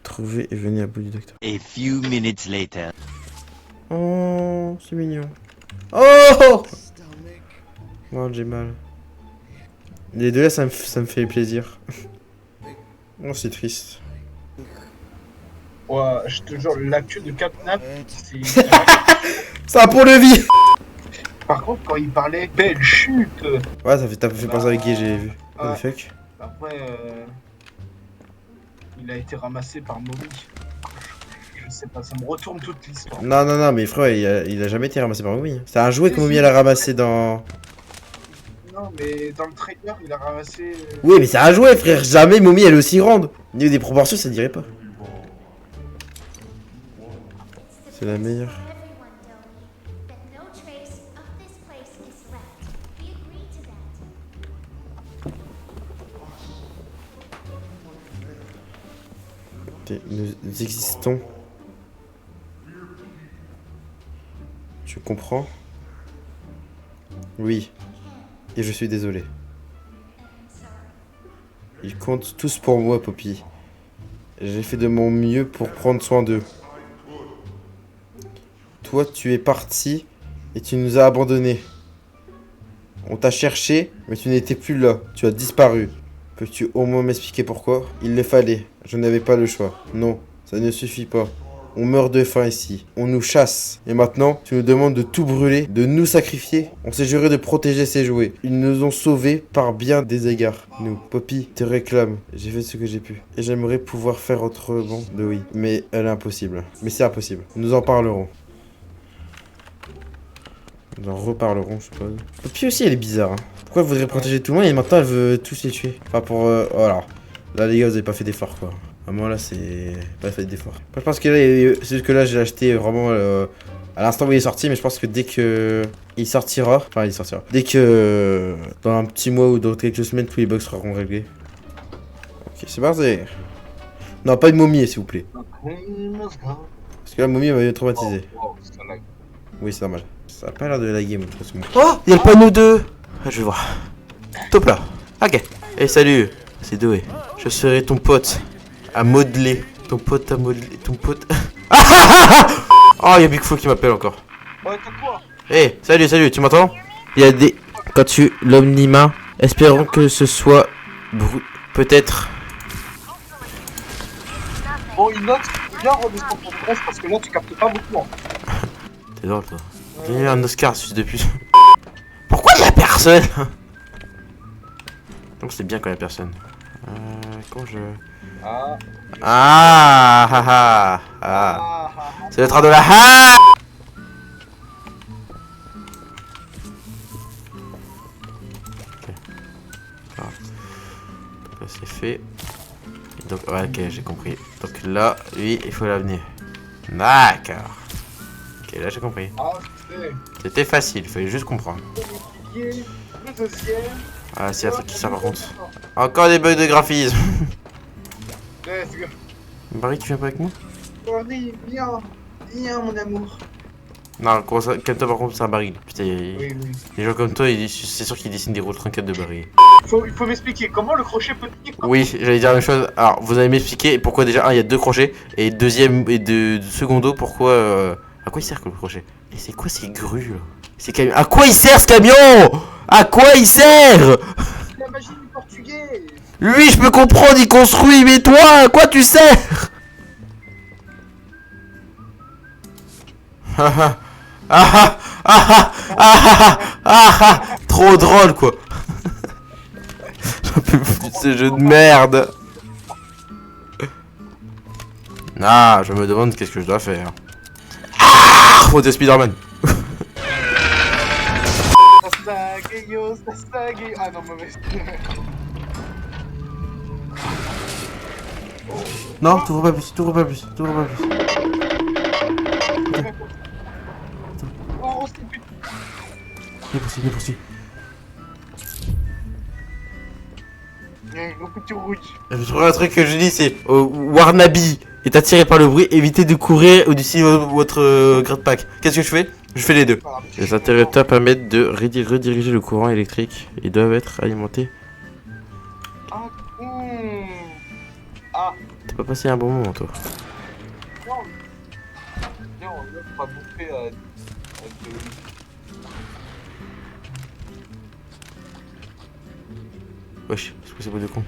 Trouvez et venez à bout du docteur. A few minutes later. Oh, c'est mignon. Oh! Oh, j'ai mal. Les deux là, ça me fait plaisir. Oh, c'est triste. Ouais, je te jure, l'actu de Capnap, c'est... Ça pour le vie! Par contre, quand il parlait belle chute... Ouais, t'as fait penser avec qui j'ai vu. What the fuck? Après, il a été ramassé par Mommy. Je sais pas, ça me retourne toute l'histoire. Non, mais frère, il a jamais été ramassé par Mommy. C'est un jouet que Mommy elle a ramassé dans... Non, mais dans le trailer, il a ramassé... Oui, mais c'est un jouet, frère. Jamais Mommy elle est aussi grande. Au niveau des proportions, ça dirait pas. C'est la meilleure. Everyone, Doe, that no trace of this place is left. We agreed to that. Nous existons. Tu comprends? Oui. Et je suis désolé. Ils comptent tous pour moi, Poppy. J'ai fait de mon mieux pour prendre soin d'eux. Toi, tu es parti et tu nous as abandonnés. On t'a cherché, mais tu n'étais plus là. Tu as disparu. Peux-tu au moins m'expliquer pourquoi? Il le fallait. Je n'avais pas le choix. Non, ça ne suffit pas. On meurt de faim ici. On nous chasse. Et maintenant, tu nous demandes de tout brûler, de nous sacrifier. On s'est juré de protéger ces jouets. Ils nous ont sauvés par bien des égards. Nous, Poppy, te réclame. J'ai fait ce que j'ai pu. Et j'aimerais pouvoir faire autrement de oui. Mais elle est impossible. Mais c'est impossible. Nous en parlerons. Nous en reparlerons, je suppose. Poppy aussi, elle est bizarre. Hein. Pourquoi elle voudrait protéger tout le monde et maintenant elle veut tous les tuer? Enfin, pour... voilà. Là, les gars, vous avez pas fait d'effort, quoi. À moi, là, c'est... pas fait d'effort. Je pense que là, c'est juste que là, j'ai acheté vraiment... à l'instant où il est sorti, mais je pense que dès que... il sortira... Enfin, il sortira. Dès que... dans un petit mois ou dans quelques semaines, tous les bugs seront réglés. Ok, c'est parti. Non, pas une momie, s'il vous plaît. Parce que la momie m'avait traumatisé. Oh, ça lag. Oui, c'est normal. Ça a pas l'air de laguer, moi, de toute façon. Oh, il y a le panneau 2. Ah, je vais voir. Top là. Ok. Et salut, c'est Doé. Je serai ton pote à modeler. Ton pote à modeler. Ton pote. Oh, il y a Bigfo qui m'appelle encore. Ouais, t'as quoi? Eh, salut, tu m'entends? Il y a des... Quand tu l'omnima, espérons que ce soit... Peut-être... Bon, il note, viens redescendre ton presse parce que là tu captes pas beaucoup. Hein. T'es drôle, toi. J'ai eu un Oscar depuis... Pourquoi il y a personne? Donc c'est bien quand il y a personne. Quand je... C'est le train de la ha. Ok. Alors. Donc là c'est fait. Donc ouais, ok, j'ai compris. Donc là, lui, il faut l'amener. D'accord. Ok, là j'ai compris. Ah, C'était facile, il fallait juste comprendre. le deuxième. Ah, c'est un truc qui sert par contre. Encore des bugs de graphisme. Let's go. Barry, tu viens pas avec moi? Barry, viens mon amour. Non, calme-toi par contre, c'est un baril. Putain, Oui. les gens comme toi, c'est sûr qu'ils dessinent des rôles 34 de baril. Il faut m'expliquer comment le crochet peut tenir. Oui, j'allais dire la même chose. Alors, vous allez m'expliquer pourquoi déjà, il y a 2 crochets, et deuxième, et de secondo, pourquoi... À quoi il sert que le crochet? Et c'est quoi ces grues là? Ces camions? À quoi il sert ce camion? À quoi il sert? La magie du portugais. Lui, je peux comprendre, il construit, mais toi, à quoi tu sers? Trop drôle quoi. J'en peux plus de ce jeu de merde. Ah, je me demande qu'est-ce que je dois faire. Oh, de Spider-Man. Ah non, mauvais. Non, t'ouvres pas plus, t'ouvres pas plus, t'ouvres pas plus. Oh, c'est plus. Il poursuit. Un petit rouge. Je trouve un truc que je dis, c'est Warnabi est attiré par le bruit, évitez de courir ou d'utiliser votre grade-pack. Qu'est-ce que je fais? Je fais les deux. Les interrupteurs permettent de rediriger le courant électrique et doivent être alimentés. Ah, T'as pas passé un bon moment toi? non. Non, on va bouffer à Wesh, c'est quoi ces bruits de con?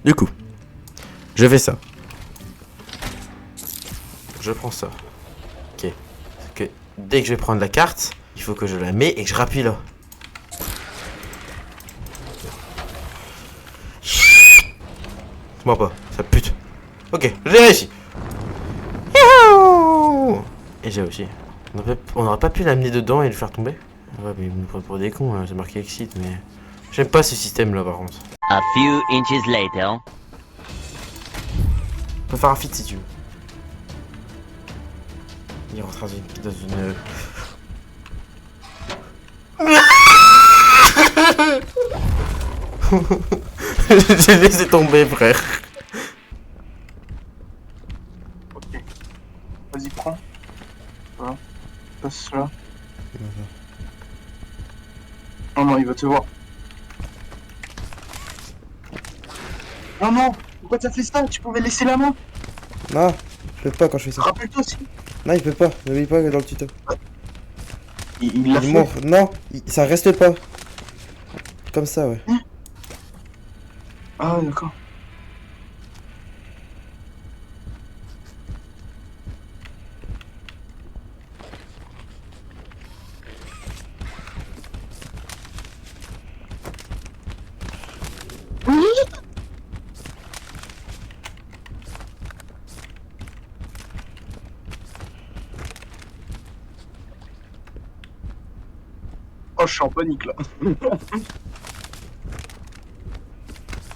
Du coup, je fais ça. Je prends ça. Ok. Parce que dès que je vais prendre la carte, il faut que je la mets et que je rappuie là. Moi pas, ça pute. Ok, j'ai réussi. Youhou. Et j'ai aussi. On n'aurait pas pu l'amener dedans et le faire tomber? Ouais, mais ils me prennent pour des cons, hein. C'est marqué exit, mais... J'aime pas ce système là par contre. A few inches later. On peut faire un feat si tu veux. Il rentre dans une... J'ai laissé tomber, frère. Ok. Vas-y, prends. Voilà. Passe là. Oh non, il va te voir. Non, non. Pourquoi t'as fait ça? Tu pouvais laisser la main. Non, je peux pas quand je fais ça. Rappelle-toi aussi. Non, il peut pas. N'oublie pas que dans le tuto. Il l'a Il fait. mord. Non, ça reste pas. Comme ça, ouais. Ah, d'accord. Oh, je suis en panique là.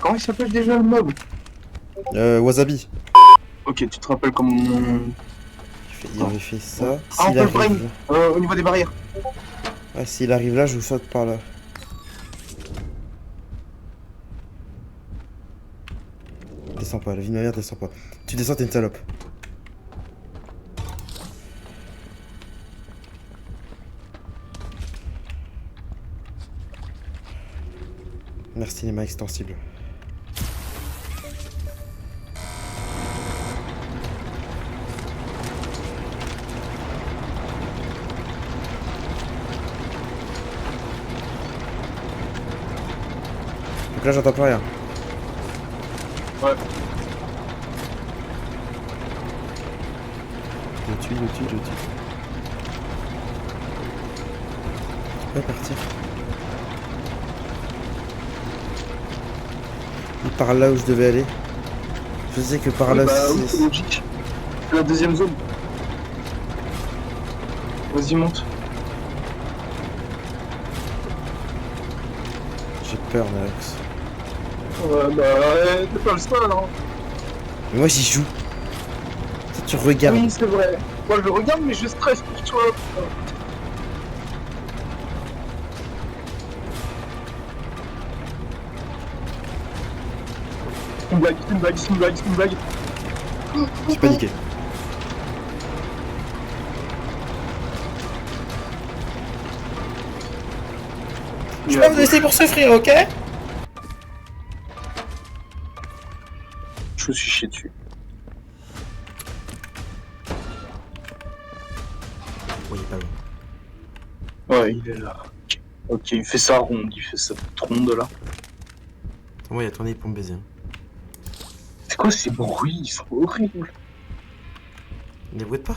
Comment il s'appelle déjà le mob? Wasabi. Ok, tu te rappelles comment... Il avait fait ça. Ah, on S'il peut le brain arrive là... au niveau des barrières. Ah, s'il arrive là, je vous saute par là. Descends pas, la vie de ma mère descend pas. Tu descends, t'es une salope. Merci les mains extensibles. Donc là j'entends plus rien. Ouais. Je tue. Je peux pas partir. Il part là où je devais aller. Je sais que par là oui, c'est logique. C'est la deuxième zone. Vas-y, monte. J'ai peur, Max. Ouais, bah, t'es pas le seul, hein. Mais moi j'y joue. Toi, tu regardes. Oui, c'est vrai. Moi, je regarde, mais je stresse pour toi. C'est une blague. J'ai paniqué. Je vais pas vous laisser pour souffrir, ok? Je me suis chié dessus. Oui, il est pas loin. Ouais, il est là. Ok, il fait sa ronde, il fait sa petite ronde là. Moi, il a tourné pour me baiser. Hein. C'est quoi ces bruits? Ils sont horribles. Ne les pas.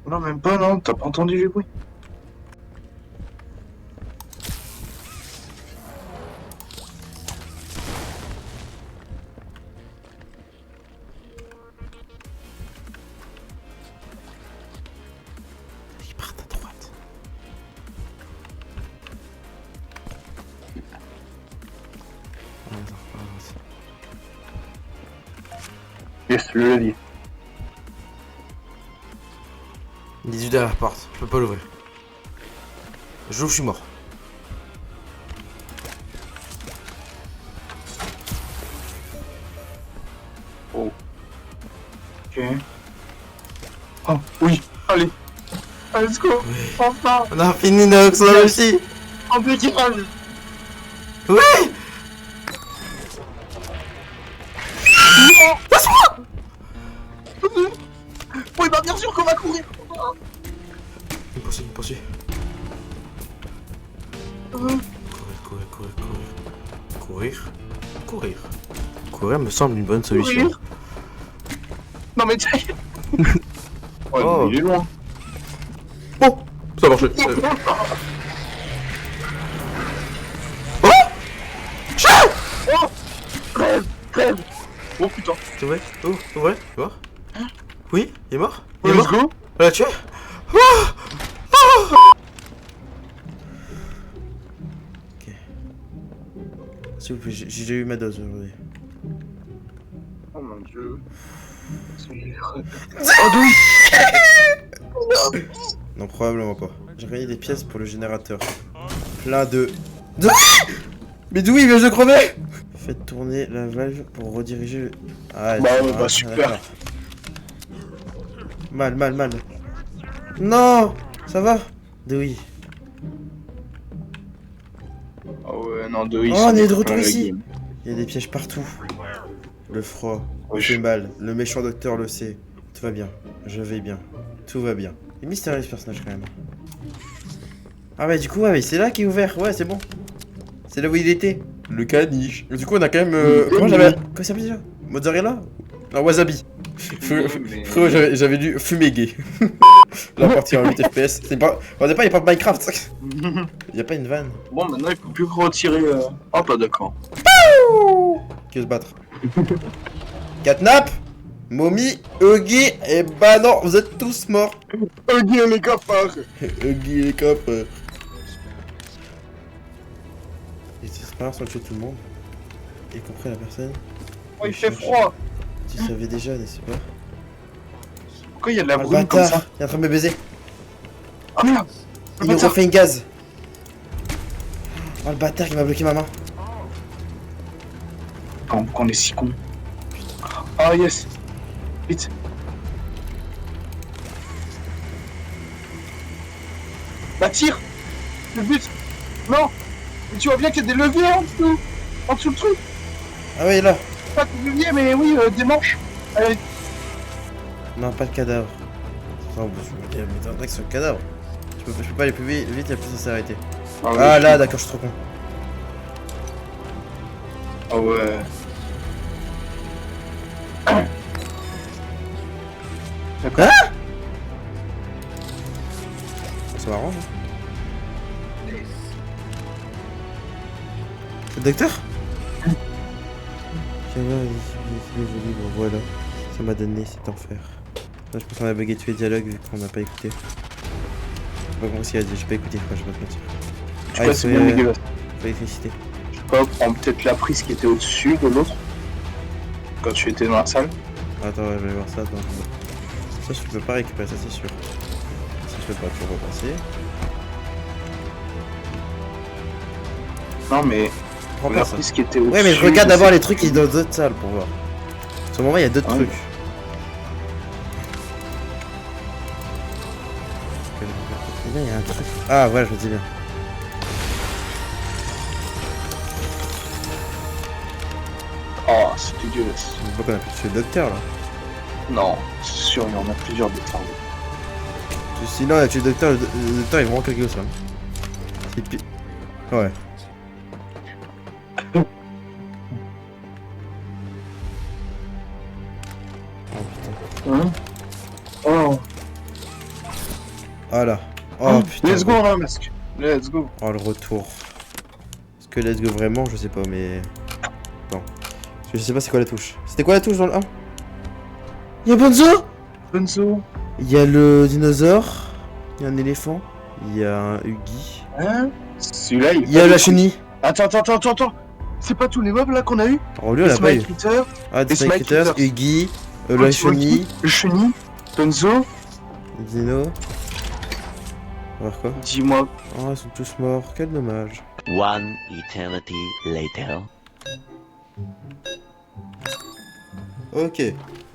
Non, même pas, non, t'as pas entendu les bruits. Ils partent à droite. Yes, le levier. Il est du derrière la porte, je peux pas l'ouvrir. Je suis mort. Oh. Ok. Oh, oui, allez. Allez, let's go. Oui. Enfin, On a fini Nox, on a réussi. un décalage. Oui. Oui, bah bien sûr qu'on va courir. Il me poursuit. Courir me semble une bonne solution. Courir. Non mais t'as... Ouais, Oh. il est loin. Oh, ça a marché. Oh, crève. Oh putain. C'est vrai? Oh, c'est vrai? Il est mort? Oui, il est mort? Il est Let's mort? go. On l'a tué? Ok. S'il vous plaît, j'ai eu ma dose aujourd'hui. Oh mon dieu. Non, probablement pas. J'ai gagné des pièces pour le générateur. Plein de... Mais d'où il vient de crever? Faites tourner la valve pour rediriger le... Ah, Bah, c'est ouais, vrai, bah, super. d'accord. Mal. Non. Ça va? Oui. Ah ouais, non, deux, ils Oh, sont on est de plein retour la ici. game. Il y a des pièges partout. Le froid. Ouais, fait mal. Le méchant docteur le sait. Tout va bien. Je vais bien. Tout va bien. Il est mystérieux ce personnage quand même. Ah ouais, du coup, ouais, mais c'est là qui est ouvert. Ouais, c'est bon. C'est là où il était. Le caniche. Du coup, on a quand même... Comment j'avais... Comment ça s'appelle déjà? Mozzarella? Non, wasabi. Frérot, j'avais dû fumer gay. La partie en 8 FPS. C'est pas... On n'est pas, il n'y a pas de Minecraft. Il n'y a pas une vanne. Bon, maintenant, il faut plus retirer... Ah, pas d'accord. Qui veut se battre? Catnap, Mommy, Huggy, et bah non, vous êtes tous morts. Huggy les cafards. Huggy les copains. Et c'est pas grave sans tuer tout le monde. Y compris la personne. Oh, il fait froid. Tu savais déjà, n'est-ce pas? Pourquoi il y a de la Oh, le brume comme bâtard, ça? il est en train de me baiser. Ah merde. Il nous refait une gaz. Oh le bâtard qui m'a bloqué ma main. Pourquoi on est si con? Ah yes. Vite. Bah tire. Le but. Non. Et tu vois bien qu'il y a des leviers en dessous. En dessous le truc. Ah oui, là. Pas des leviers, mais oui, des manches. Allez. Non, pas le cadavre. Ça, je me m'étonnerait que ce soit le cadavre. Je peux pas aller plus vite, il y a plus ça s'est arrêté. Ah là, d'accord, je suis trop con. Ah ouais. Quoi? Ça m'arrange. C'est le docteur? Voilà. Ça m'a donné cet enfer. Là, je pense qu'on a bugué tous les dialogues vu qu'on n'a pas écouté. Je sais pas comment ce qu'il a dit, j'ai pas écouté, je vais pas te mentir. Je sais pas, c'est bien dégueulasse. L'électricité. Je sais pas, prends peut-être la prise qui était au-dessus de l'autre. Quand tu étais dans la salle. Attends, ouais, je vais voir ça, attends. Ça, je peux pas récupérer, ça c'est sûr. Ça, je peux pas tout repasser. Non, mais. Prends La pas ça. prise qui était au-dessus. Ouais, mais je regarde d'abord les trucs qui sont dans d'autres salles pour voir. À ce moment, il y a d'autres Ah. trucs. Là, il y a un truc. Ah, voilà, je me dis bien. Oh, c'est dégueulasse. Je vois qu'on a pu tuer le docteur là. Non, c'est sûr, il y en a plusieurs de temps. Sinon, on a tué le docteur, le docteur est vraiment quelque chose là. C'est pire. Ouais. Oh putain. Hein? Oh, Ah là. Oh putain. let's go, là, masque. Let's go. Oh le retour. Est-ce que let's go vraiment? Je sais pas, mais. Non. Parce que je sais pas c'est quoi la touche. C'était quoi la touche dans le 1? Y'a Bonzo! Bonzo. Il y a le dinosaure. Il y a un éléphant. Il y a un Huggy. Hein? Celui-là, Il y a la chenille. Attends. C'est pas tous les mobs là qu'on a eu? Oh lui on l'a pas eu. Critter, Ah, les des Snake Snake Critters, Critters. Huggy, la chenille, le chenille, Bonzo. Dino. On va voir quoi? Dis-moi. Oh, ils sont tous morts. Quel dommage. One eternity later. Ok.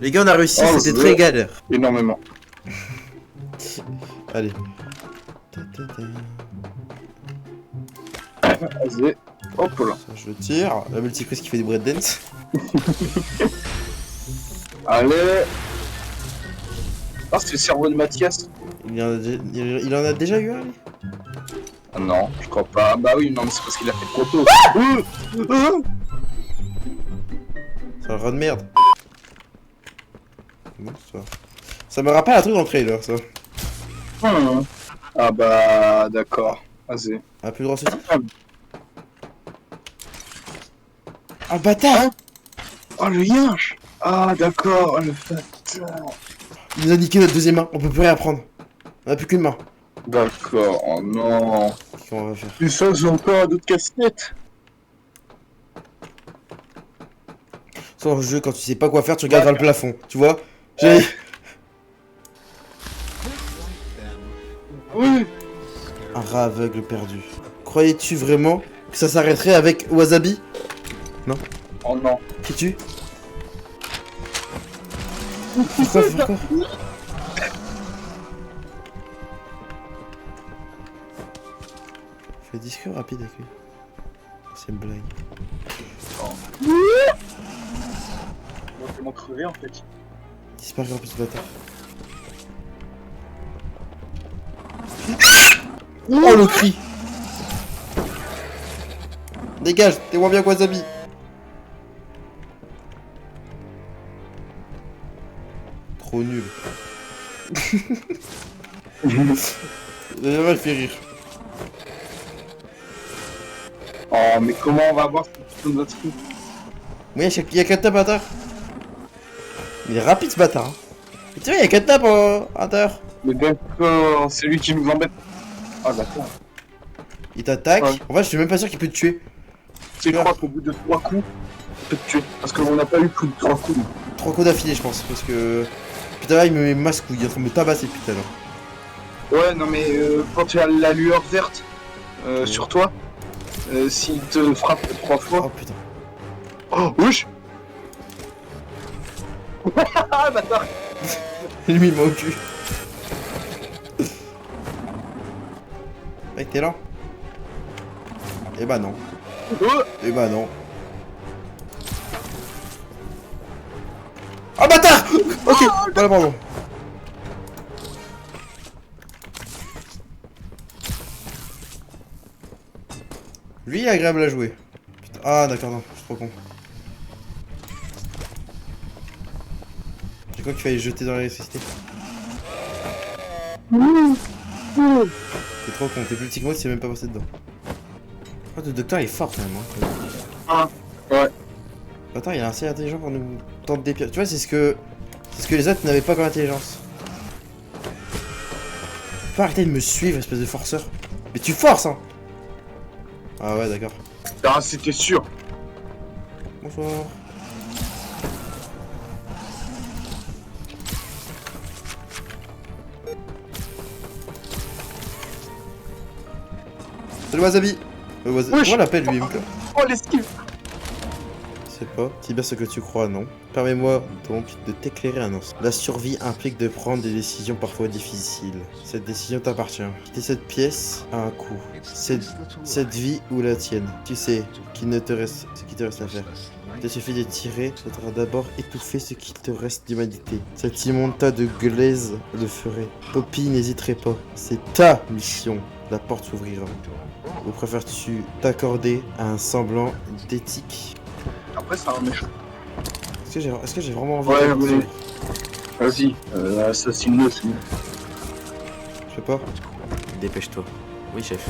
Les gars, on a réussi, Oh, c'était ouais. très galère. Énormément. Allez. Vas-y. Hop là. Ça, je le tire. La multiprise qui fait du breakdance. Allez. Ah, c'est le cerveau de Mathias. Il en a déjà eu un, lui? Ah non, je crois pas. Bah oui, non, mais c'est parce qu'il a fait trop tôt. C'est un rat de merde. Bon, ça me rappelle un truc dans le trailer, ça. Ah bah, d'accord. Vas-y. Ah, plus le droit de ce type? Ah, bâtard! Oh, le yinche. Ah, d'accord, le bâtard. Il nous a niqué notre deuxième main, on peut plus rien prendre. On a plus qu'une main. D'accord, oh non. Qu'est-ce qu'on va faire? Et ça, j'ai encore d'autres casse-têtes. Sans le jeu, quand tu sais pas quoi faire, tu regardes vers le plafond, tu vois? J'ai... Oui. Un rat aveugle perdu. Croyais-tu vraiment que ça s'arrêterait avec Wasabi? Non. Oh non. Qui tue? Pourquoi? Fais discours rapide avec lui. C'est une blague. On va tellement crever en fait. Disparaît en plus, bâtard. Oh le cri! Dégage, t'es moins bien que Wasabi! Trop nul. Il fait rire. Oh, mais comment on va voir ce notre truc? Oui, il y a 4 tapes à l'intérieur. Il est rapide ce bâtard. Hein. Et tu vois, il y a 4 tapes à l'intérieur. Mais d'accord, c'est lui qui nous embête. Ah d'accord. Il t'attaque. Ouais. En fait, je suis même pas sûr qu'il peut te tuer. Je crois qu'au bout de 3 coups, il peut te tuer. Parce qu'on n'a pas eu plus de 3 coups. 3 coups d'affilée, je pense. Parce que. Putain, là, il me met masse couille. Il est en train de me tabasser, putain. Là. Ouais, non mais quand tu as la lueur verte sur toi, s'il te frappe 3 fois... Oh putain. Oh, wesh. Ah, bâtard. Lui, il m'a au cul. Mec, t'es là. Eh bah non. Oh, Eh bah non. Oh bâtard. Ok, voilà, pardon. Lui, il est agréable à jouer. Putain. Ah d'accord, non, je suis trop con. J'ai cru qu'il fallait jeter dans l'électricité. T'es trop con, t'es plus petit que moi, tu sais même pas passer dedans. Oh, le docteur il est fort quand même. Hein. ouais. Attends, il est assez intelligent pour nous tenter des pièges. Tu vois, c'est ce que les autres n'avaient pas comme intelligence. Tu peux arrêter de me suivre, espèce de forceur. Mais tu forces, hein. Ah ouais, d'accord. Ah, c'était sûr. Bonsoir. Salut Wasabi. Wasabi. Wesh. Comment on l'appelle lui, Mika? Oh, l'esquive. Je sais pas. C'est bien ce que tu crois, non? Permets-moi donc de t'éclairer un instant. La survie implique de prendre des décisions parfois difficiles. Cette décision t'appartient. Quitter cette pièce a un coût. Cette vie ou la tienne. Tu sais ce qui te reste à faire. Il te suffit de tirer, ça devra d'abord étouffer ce qui te reste d'humanité. Cet immonde tas de glaise le ferait. Poppy n'hésiterait pas. C'est ta mission. La porte s'ouvrira. Ou préfères-tu t'accorder à un semblant d'éthique? Après, c'est un méchant. Est-ce que j'ai vraiment envie Ouais, de oui. Vas-y, assassine-le, c'est mieux. Je sais pas. Dépêche-toi. Oui, chef.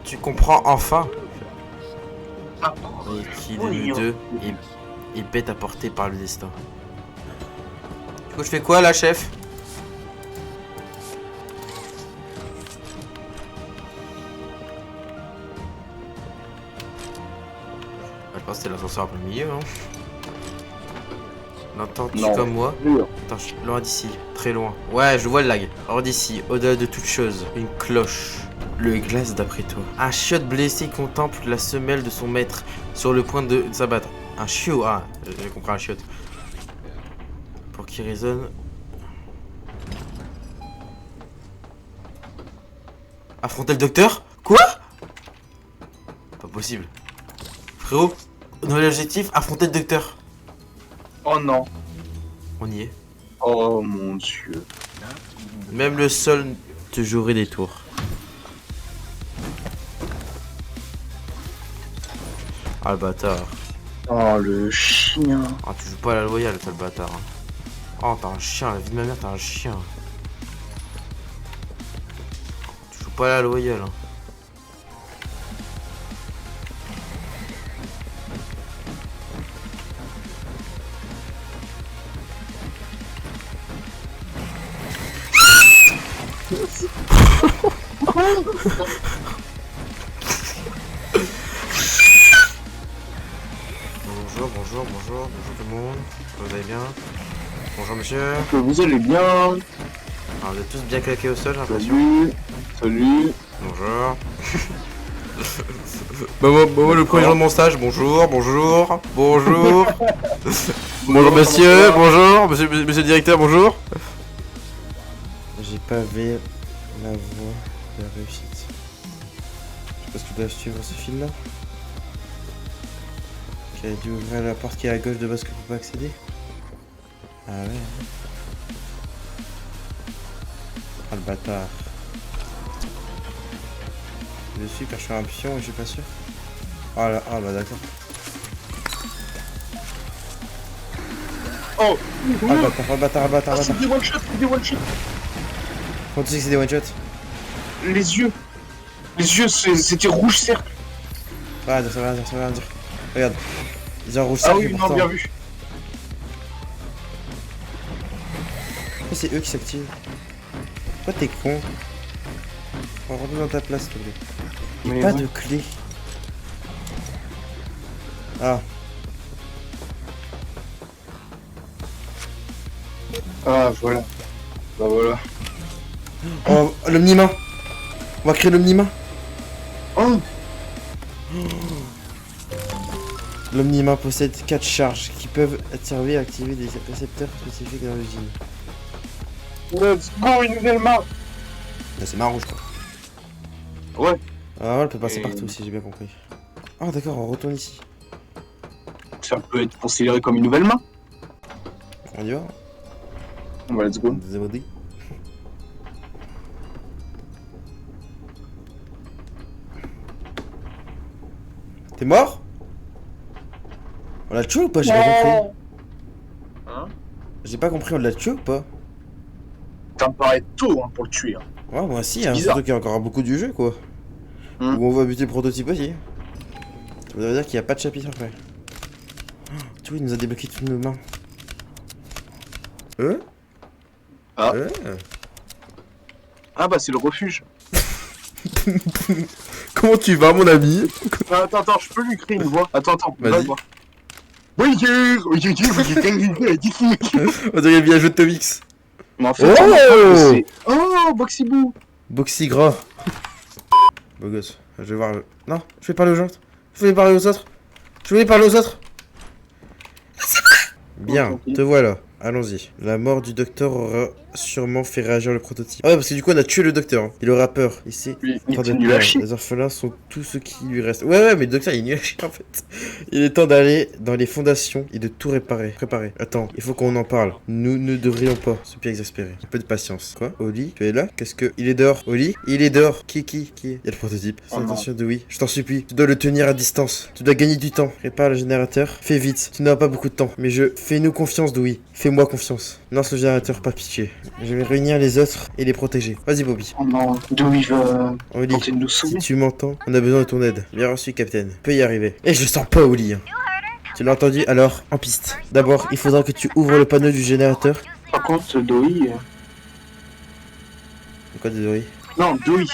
Tu comprends enfin? Et qui de nous deux est bête à porter par le destin. Du coup, je fais quoi là, chef? Je pense que c'était l'ascenseur un peu milieu, hein. L'entends-tu comme moi? Attends, loin d'ici, très loin. Ouais, je vois le lag. Hors d'ici, au-delà de toute chose, une cloche. Le glace d'après toi. Un chiotte blessé contemple la semelle de son maître sur le point de s'abattre. Un chiot, ah, j'ai compris, un chiotte. Pour qui résonne. Affronter le docteur? Quoi? Pas possible. Frérot, nouvel objectif, affronter le docteur. Oh non. On y est. Oh mon dieu. Même le sol te jouerait des tours. Ah le bâtard. Oh le chien. Ah tu joues pas à la loyale toi le bâtard. Hein. Oh t'as un chien, la vie de ma mère t'as un chien. Tu joues pas à la loyale. Hein. Bonjour tout le monde. Vous allez bien? Bonjour monsieur. Vous allez bien? Alors, vous êtes tous bien claqués au sol j'ai l'impression. Salut. Bonjour. Moi le premier jour de mon stage, bonjour. Bonjour monsieur, bonjour, monsieur le directeur, bonjour. J'ai pas vu la voie de la réussite. Je pense que je dois suivre ce fil là. Qui a dû ouvrir la porte qui est à gauche de base que je peux pas accéder. Ah ouais. Ah le bâtard. Dessus car je suis un pion et je suis pas sûr. Ah là, ah bah d'accord. Oh. Ah le bâtard, ah le bâtard, ah le bâtard, ah le C'est bâtard. des one-shots, c'est des one-shots. Comment tu sais que c'est des one-shots? Les yeux. Les yeux, c'était rouge cercle. Ah ça veut rien dire, ça veut rien dire. Regarde. Ils ont rouge Ah cercle oui, non, pourtant. bien vu. Pourquoi c'est eux qui s'activent? Pourquoi t'es con? Rentre dans ta place s'il te plaît. Y'a Mais pas ouais. de clé. Ah. Ah voilà. Bah voilà. Oh, l'omni-main. On va créer l'omni-main. Oh. L'omni-main possède 4 charges qui peuvent être servies à activer des récepteurs spécifiques dans l'usine. Let's go, une nouvelle map. Là, c'est marron, je crois. Ouais. Ah, ouais, elle peut passer Et- partout, si j'ai bien compris. Ah, d'accord, on retourne ici. Ça peut être considéré comme une nouvelle main. On y va? Bah, let's go. Démodé. T'es mort? On l'a tué ou pas? J'ai pas compris. Hein? J'ai pas compris, on l'a tué ou pas? Ça me paraît tôt hein, pour le tuer. Hein. Ouais, moi aussi, C'est hein, bizarre. surtout qu'il y a encore beaucoup du jeu, quoi. Hmm. Où on va buter le prototype aussi. Ça veut dire qu'il n'y a pas de chapitre après. Oh, tu vois, il nous a débloqué toutes nos mains. Ah. Ah bah c'est le refuge. Comment tu vas, mon ami? Ah, attends, je peux lui créer une voix. Attends, Vas-y. va voir. Bonjour. On dirait le village de Tomix. Mais en fait, Oh, on apprend que c'est... Oh, Boxyboo. Boxy gras. Beau gosse. Je vais voir. Non, je vais parler aux gens. Je voulais parler aux autres. Je voulais parler aux autres. Bien, te voilà. Allons-y. La mort du docteur aura sûrement fait réagir le prototype. Ah ouais, parce que du coup, on a tué le docteur. Hein. Il aura peur. Ici, Il train était de nul à peur. chier. Les orphelins sont tout ce qui lui reste. Ouais, mais le docteur, il est nul à chier, en fait. Il est temps d'aller dans les fondations et de tout préparer. Attends, il faut qu'on en parle. Nous ne devrions pas se pied exaspérer. Un peu de patience. Quoi? Oli, tu es là? Qu'est-ce que... Il est dehors. Oli? Il est dehors. Qui Il y a le prototype. Sans Oh non. intention de oui. Je t'en supplie. Tu dois le tenir à distance. Tu dois gagner du temps. Répare le générateur. Fais vite. Tu n'auras pas beaucoup de temps. Mais fais-nous confiance, Dewey. Fais-moi confiance. Lance le générateur, pas pitié. Je vais réunir les autres et les protéger. Vas-y, Bobby. Oh non, d'où il va Oli, tenter de nous si sauver. tu m'entends, on a besoin de ton aide. Bien reçu, Capitaine. Peut y arriver. Et je le sens pas, Oli. Hein. Tu l'as entendu? Alors, en piste. D'abord, il faudra que tu ouvres le panneau du générateur. Par contre, Dewey... C'est quoi, désolé? Non, Dewey.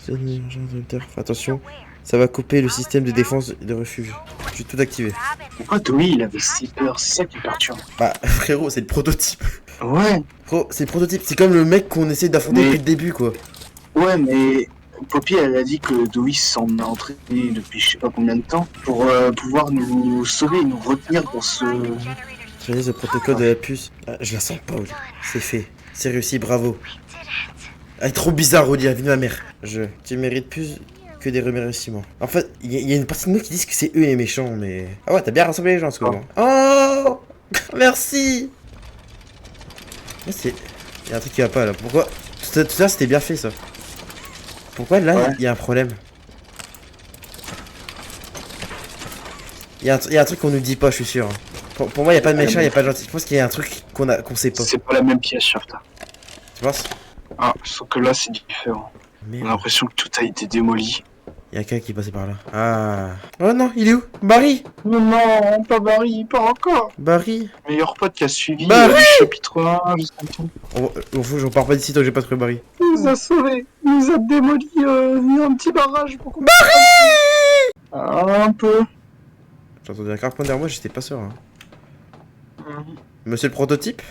Fais attention, ça va couper le système de défense de refuge. J'ai tout activé. Pourquoi Dewey il avait si peur? C'est ça qui me perturbe. Bah, frérot, c'est le prototype. Ouais, Frérot, c'est le prototype. C'est comme le mec qu'on essaie d'affronter Mais- depuis le début, quoi. ouais, mais... Poppy, elle a dit que Dewey s'en a entraîné depuis je sais pas combien de temps pour pouvoir nous sauver et nous retenir dans ce... J'utilise le protocole de la puce. Ah, je la sens pas, Oli. C'est fait. C'est réussi, bravo. Elle est trop bizarre, Oli, la vie de ma mère. Tu mérites plus que des remerciements. En fait, il y a une partie de nous qui disent que c'est eux les méchants, mais... Ah ouais, t'as bien rassemblé les gens, ce moment. Oh merci. Mais c'est... Il y a un truc qui va pas, là. Pourquoi... Tout ça, c'était bien fait, ça. Pourquoi, là, Ouais. il y a un problème? Il y a un truc qu'on nous dit pas, je suis sûr. Hein. Pour moi, il y a pas de méchant, il y a pas de gentil. Je pense qu'il y a un truc qu'on sait pas. C'est pas la même pièce, Shafta. Tu penses? Ah, sauf que là c'est différent. On a Merde. l'impression que tout a été démoli. Il y a quelqu'un qui est passé par là. Ah. Oh non, il est où? Barry! Non, pas Barry, pas encore. Barry! Meilleur pote qui a suivi Barry du chapitre 1 jusqu'à tout. J'en pars pas d'ici tant que j'ai pas trouvé Barry. Il nous a sauvés. Il nous a démoli un petit barrage pour qu'on... Un peu. J'ai entendu un carpon derrière moi, j'étais pas serein. Monsieur le prototype?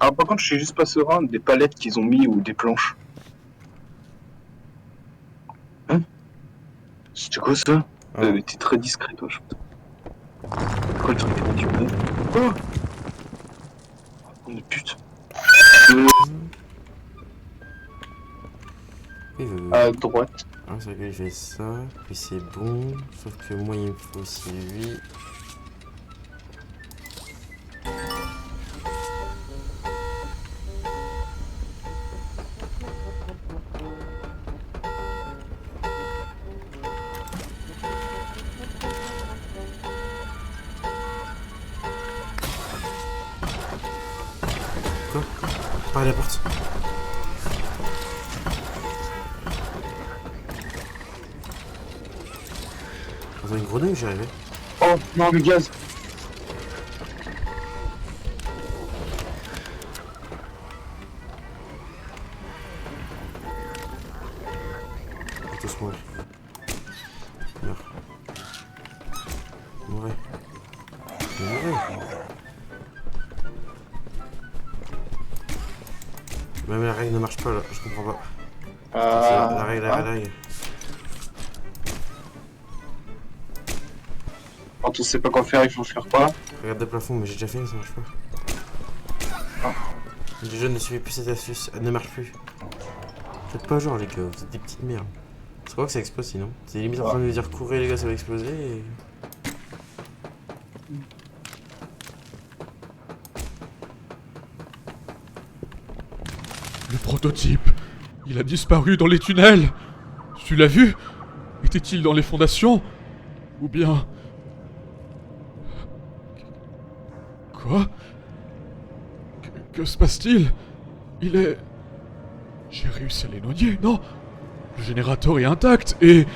Alors par contre, je suis juste pas serein des palettes qu'ils ont mis ou des planches. Hein? C'était quoi ça? Ah. T'es très discret toi, je pense. Pourquoi le truc est du bon? Oh! Oh de pute. À droite. Ah, c'est vrai qu'il fait ça, puis c'est bon. Sauf que moi, il me faut aussi lui. Quoi? Par la porte. Dans une grenouille, j'y arrivais. Oh non, le gaz. On va tous mourir. Meurs. Mourez. Mourez. Même la règle ne marche pas là, je comprends pas. C'est la règle. Quand on sait pas quoi faire, il faut faire quoi? Regarde le plafond, mais j'ai déjà fait, ça marche pas. Les jeunes ne suivez plus cette astuce, elle ne marche plus. Faites pas genre les gars, vous êtes des petites merdes. C'est quoi que ça explose sinon? C'est limite en train de me dire courez les gars, ça va exploser et... Le prototype, il a disparu dans les tunnels. Tu l'as vu? Était-il dans les fondations? Ou bien... Quoi? Que se passe-t-il? Il est... J'ai réussi à l'éloigner, non? Le générateur est intact et...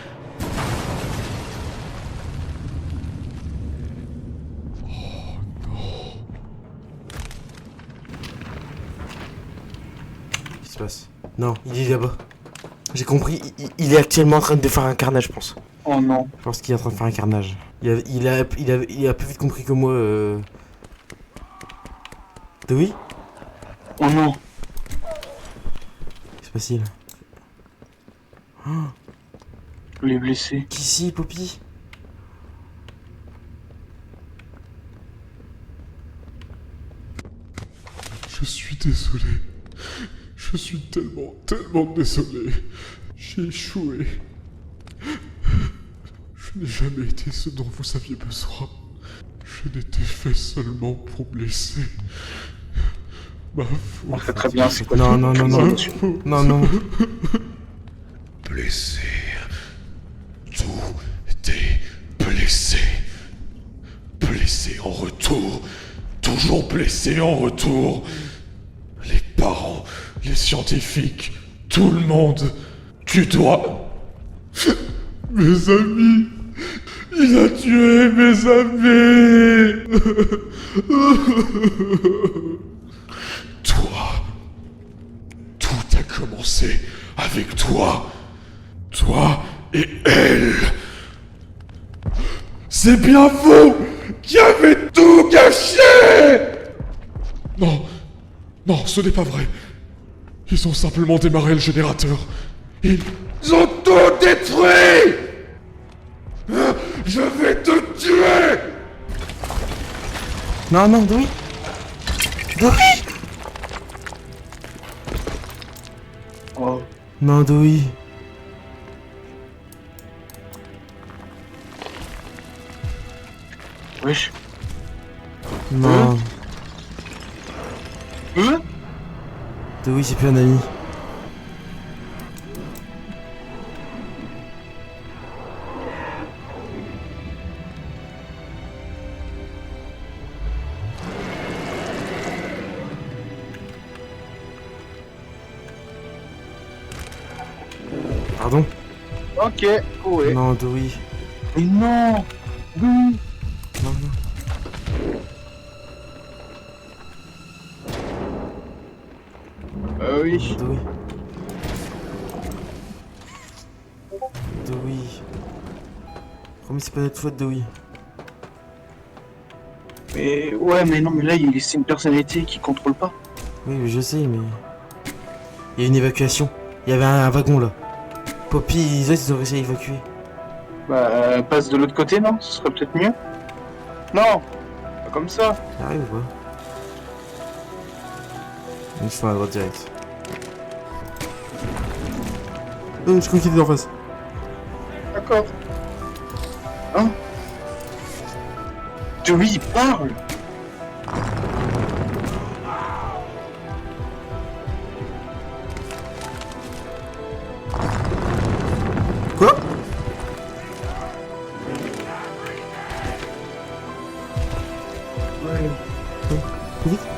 Oh non... Qu'est-ce qui se passe? Non, il est là-bas. J'ai compris, il est actuellement en train de faire un carnage, je pense. Oh non. Je pense qu'il est en train de faire un carnage. Il a plus vite compris que moi. Oui? Oh non. Qu'est-ce qui se passe-t-il? Je l'ai blessé. Qui ici, Poppy? Je suis désolé. Je suis tellement désolé. J'ai échoué. Je n'ai jamais été ce dont vous aviez besoin. Je n'étais fait seulement pour blesser. Ma faute. On fait très bien, c'est quoi? Non. Non. Blessé. Tout est blessé. Blessé en retour. Toujours blessé en retour. Les parents, les scientifiques, tout le monde. Tu dois... Mes amis. Il a tué mes amis. Toi. Tout a commencé avec toi. Toi et elle. C'est bien vous qui avez tout gâché. Non, non, ce n'est pas vrai. Ils ont simplement démarré le générateur. Ils ont tout détruit. Je vais te tuer. Non, Dewey. Oh. Non, Dewey. Wesh. Non. Dewey, c'est plus un ami. Pardon? Ok, ouais. Non, Dewey. Mais non. Oui. Non. Oui. Dewey. Promis, c'est pas notre faute, Dewey. Mais ouais, mais non, mais là, c'est une personnalité qui contrôle pas. Oui, mais je sais, mais... Il y a une évacuation. Il y avait un wagon, là. Poppy et Zoé, ils ont réussi à évacuer. Bah, passe de l'autre côté, non? Ce serait peut-être mieux. Non, pas comme ça. Ça arrive ou pas? Je fais à droite direct. Je crois qu'il était en face. D'accord. Hein? Oui, il parle. Quoi? Ouais.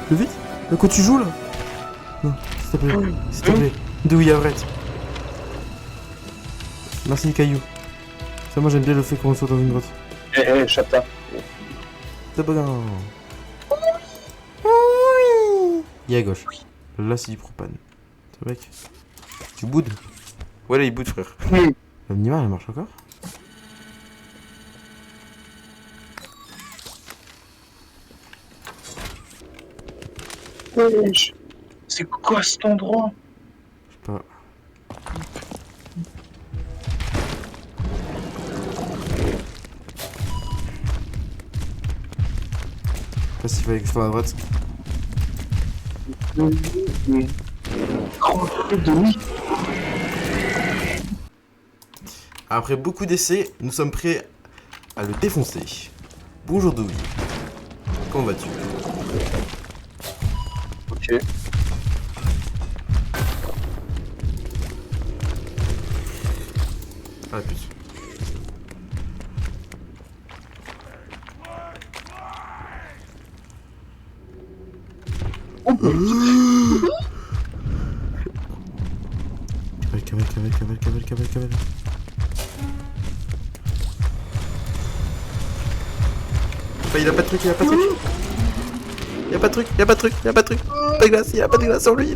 Plus vite? De quoi tu joues là? Non, s'il te plaît, s'il te plaît. Dewey, arrête. Merci les cailloux. Ça, moi j'aime bien le fait qu'on soit dans une grotte. Eh, chata. C'est pas grave. Il est à gauche. Là c'est du propane. C'est mec. Tu boudes? Ouais là il boude frère. Oui. L'animal elle marche encore? Wesh. C'est quoi cet endroit? Je sais pas. Je sais pas s'il fallait que je sois à droite. de nuit. Après beaucoup d'essais, nous sommes prêts à le défoncer. Bonjour Dewey. Comment vas-tu? Ok. Ah la puce. Camel. Enfin, il a pas de truc. Il a pas de truc. Pas de glace, il a pas de glace sur lui.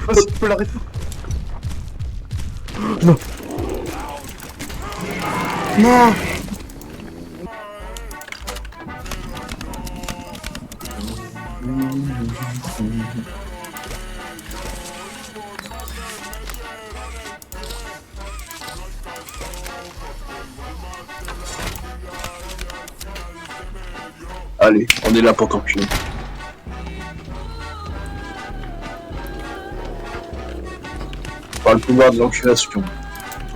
Ah, si tu peux l'arrêter. Non. Allez, on est là pour t'enculer. Par le pouvoir de l'enculation.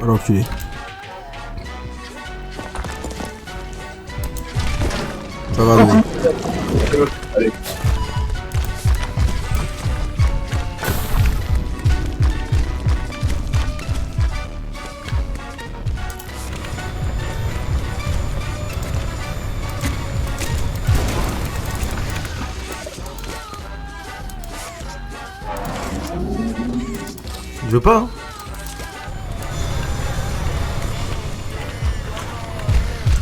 Oh l'enculé. Ça va, oui. Allez. Je veux pas, hein.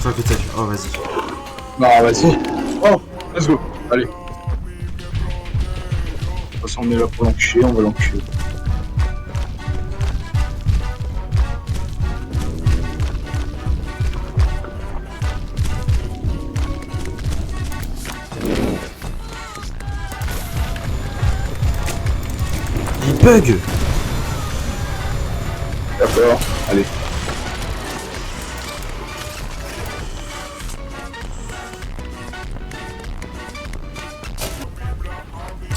Ça fait tête. Oh, vas-y. Non, vas-y. Oh, let's go. Allez. De toute façon, on est là pour l'enculer, on va l'enculer. Il bug. D'accord, allez.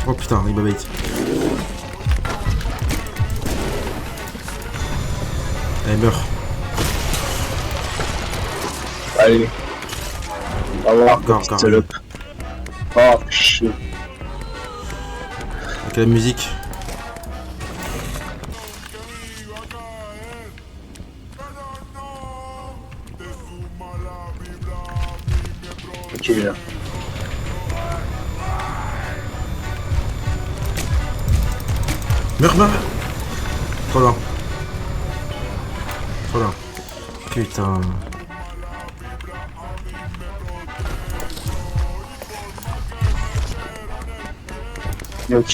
Oh putain, il m'a bait. Allez, meurs. Allez. On va voir Encore. salope. Oh, chier. Avec la musique. Ok, là. Meurs. Trop loin. Putain. Ok.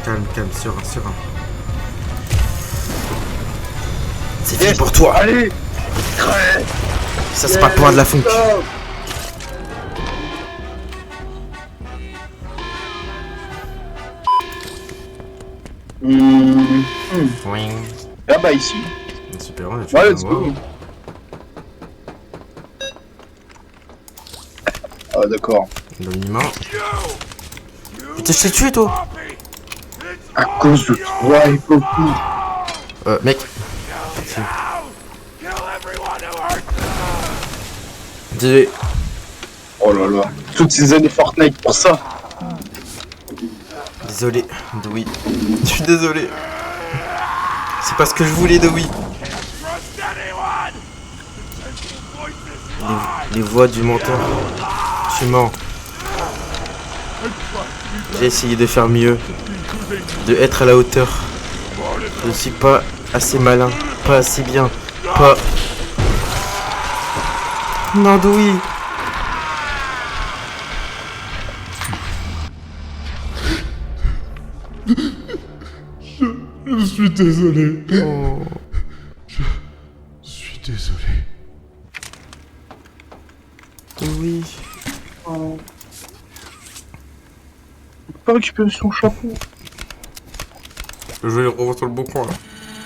Calme, serein. C'est fini pour toi. Allez. Crève. Ça c'est pas le point de la funk. Oui. Ah bah ici. Super, on a fait Ouais, un let's endroit. go. Ah d'accord. Dans l'humain. Putain, je t'ai tué toi. À cause de toi et Poppy. Mec. Désolé. Oh là là. Toutes ces années Fortnite pour ça. Désolé, Dewey. Je suis désolé. C'est pas ce que je voulais, Dewey. Les voix du menteur. Tu mens. J'ai essayé de faire mieux. De être à la hauteur. Je ne suis pas assez malin. Pas assez bien. Pas... Non, Dewey. Je suis désolé. Oh. Je suis désolé. Dewey. Pas récupérer son chapeau. Je vais le revoir sur le bon coin là.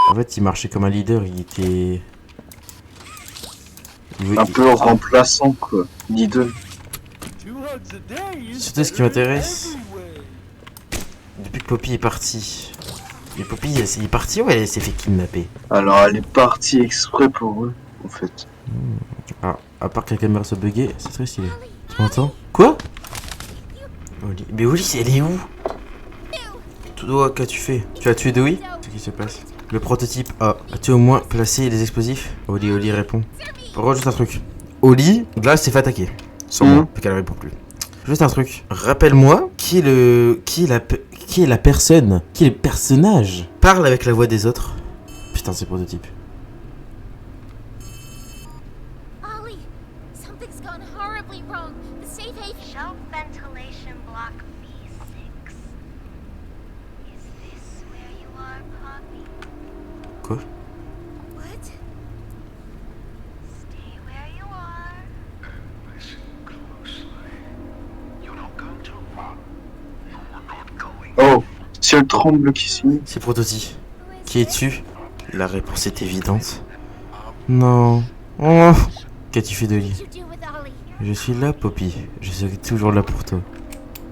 En fait, il marchait comme un leader, il était... Un peu remplaçant quoi. Ni deux. Surtout ce qui m'intéresse, depuis que Poppy est partie. Mais Poppy, il est parti ou elle s'est fait kidnapper? Alors elle est partie exprès pour eux, en fait. Ah, à part que la caméra soit buggée, c'est très stylé. Tu m'entends? Quoi? Oli. Mais Oli, elle est où? Toi, qu'as-tu fait? Tu as tué Dewey? Ce qui se passe. Le prototype A. As-tu au moins placé les explosifs? Oli répond. Regarde juste un truc. Oli, là, s'est fait attaquer. Sans moi, fait qu'elle répond plus. Juste un truc. Rappelle-moi qui est la personne, qui est le personnage parle avec la voix des autres. Putain, c'est prototype. Ollie, something's gone horribly wrong. The safe haven. Shelf ventilation block B6. Is this where you are, Poppy? Quoi? What? Stay where you are. Listen closely. You're not going to run. You're not going. Oh, si elle tremble qu'ici. C'est prototype. Qui es-tu? La réponse est évidente. Non. Oh. Qu'as-tu fait de What lui? did you do with Ollie? Je suis là, Poppy. Je serai toujours là pour toi.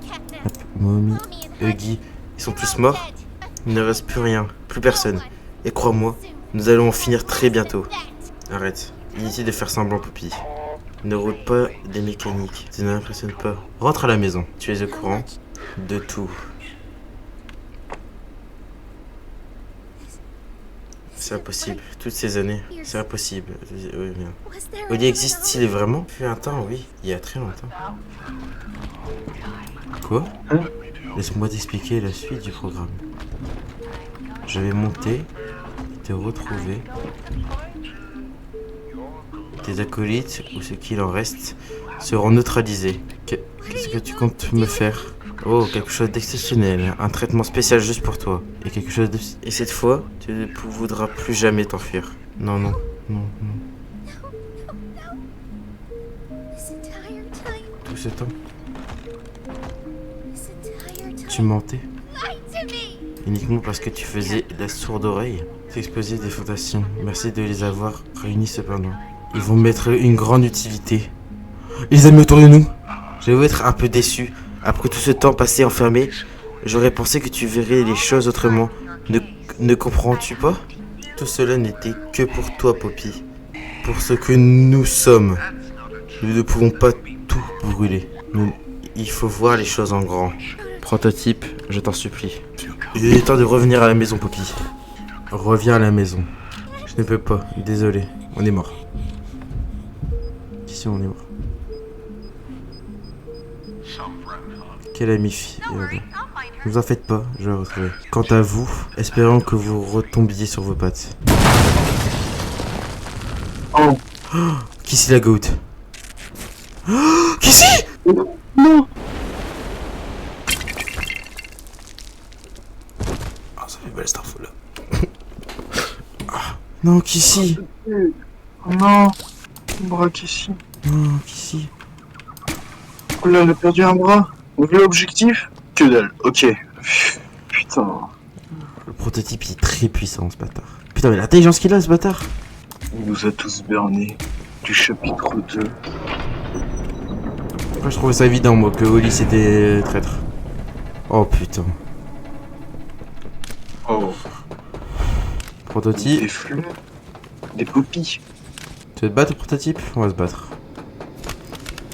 Katniss, Mommy, Mommy and Huggy, ils sont tous morts? Il ne reste plus rien, plus personne. Et crois-moi, nous allons en finir très bientôt. Arrête. Inutile de faire semblant, Poppy. Ne roule pas des mécaniques. Ça ne m'impressionne pas. Rentre à la maison. Tu es au courant de tout. C'est impossible. Toutes ces années, c'est impossible. Oui, bien. Was there Oli existe-t-il vraiment? Depuis un temps, oui. Il y a très longtemps. Quoi? Laisse-moi t'expliquer la suite du programme. Je vais monter, te retrouver. Tes acolytes, ou ce qu'il en reste, seront neutralisés. Qu'est-ce que tu comptes me faire? Oh, quelque chose d'exceptionnel. Un traitement spécial juste pour toi. Et quelque chose de... Et cette fois, tu ne voudras plus jamais t'enfuir. Non. This entire time, Tout ce temps, this entire time, tu mentais. lied to me. Uniquement parce que tu faisais la sourde oreille. T'exposais des fondations. Merci de les avoir réunis cependant. Ils vont mettre une grande utilité. Les amis autour de nous. Je vais être un peu déçu. Après tout ce temps passé enfermé, j'aurais pensé que tu verrais les choses autrement. Ne comprends-tu pas? Tout cela n'était que pour toi, Poppy. Pour ce que nous sommes. Nous ne pouvons pas tout brûler. Il faut voir les choses en grand. Prototype, je t'en supplie. Il est temps de revenir à la maison, Poppy. Reviens à la maison. Je ne peux pas, désolé. On est mort. Ici, on est mort. Quel ami ne vous en faites pas, je vais retrouver. Quant à vous, espérons que vous retombiez sur vos pattes. Oh. Qui c'est la goat? Qui c'est? Non. Ah, ça fait mal cette info là. Non, qui c'est? Oh non. Un bras qu'ici. Non, qui c'est? Oh là, elle a perdu un bras. On veut l'objectif? Que dalle, ok. Putain. Le prototype il est très puissant ce bâtard. Putain mais l'intelligence qu'il a ce bâtard. Il nous a tous bernés. Du chapitre 2. Après je trouvais ça évident moi que Oli c'était traître. Oh putain. Oh. Prototype. Des fleurs. Des poppies. Tu veux te battre prototype? On va se battre.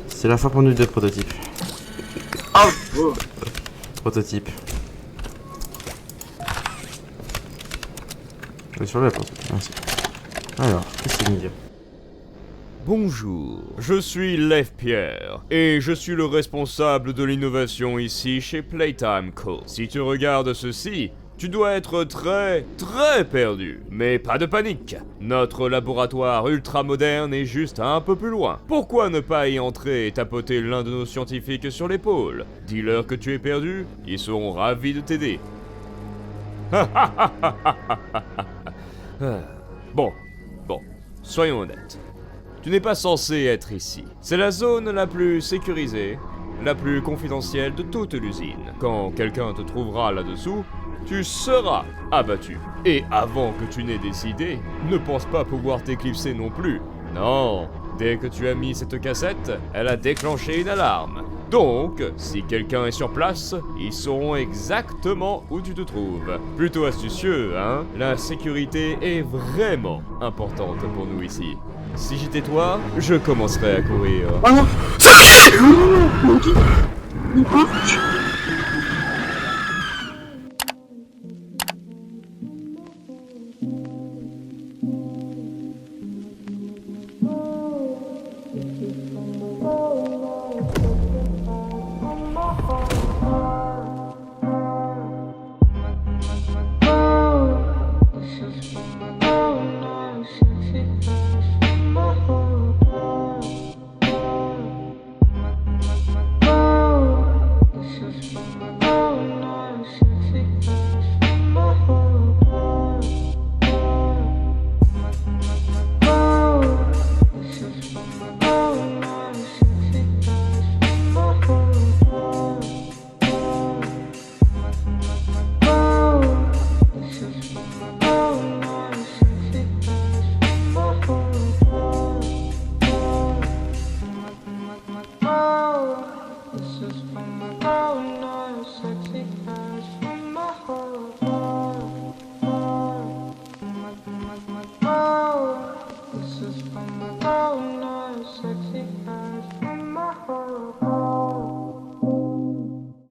C'est la fin pour nous deux prototypes. Ah oh. Prototype. Je vais sur la porte. Merci. Alors, qu'est-ce qu'il me dit? Bonjour, je suis Lev Pierre et je suis le responsable de l'innovation ici chez Playtime Co. Si tu regardes ceci, tu dois être très perdu. Mais pas de panique, notre laboratoire ultra moderne est juste un peu plus loin. Pourquoi ne pas y entrer et tapoter l'un de nos scientifiques sur l'épaule? Dis-leur que tu es perdu, ils seront ravis de t'aider. Bon, soyons honnêtes. Tu n'es pas censé être ici. C'est la zone la plus sécurisée, la plus confidentielle de toute l'usine. Quand quelqu'un te trouvera là-dessous, tu seras abattu. Et avant que tu n'aies décidé, ne pense pas pouvoir t'éclipser non plus. Non, dès que tu as mis cette cassette, elle a déclenché une alarme. Donc, si quelqu'un est sur place, ils sauront exactement où tu te trouves. Plutôt astucieux, hein? La sécurité est vraiment importante pour nous ici. Si j'étais toi, je commencerais à courir. Oh non!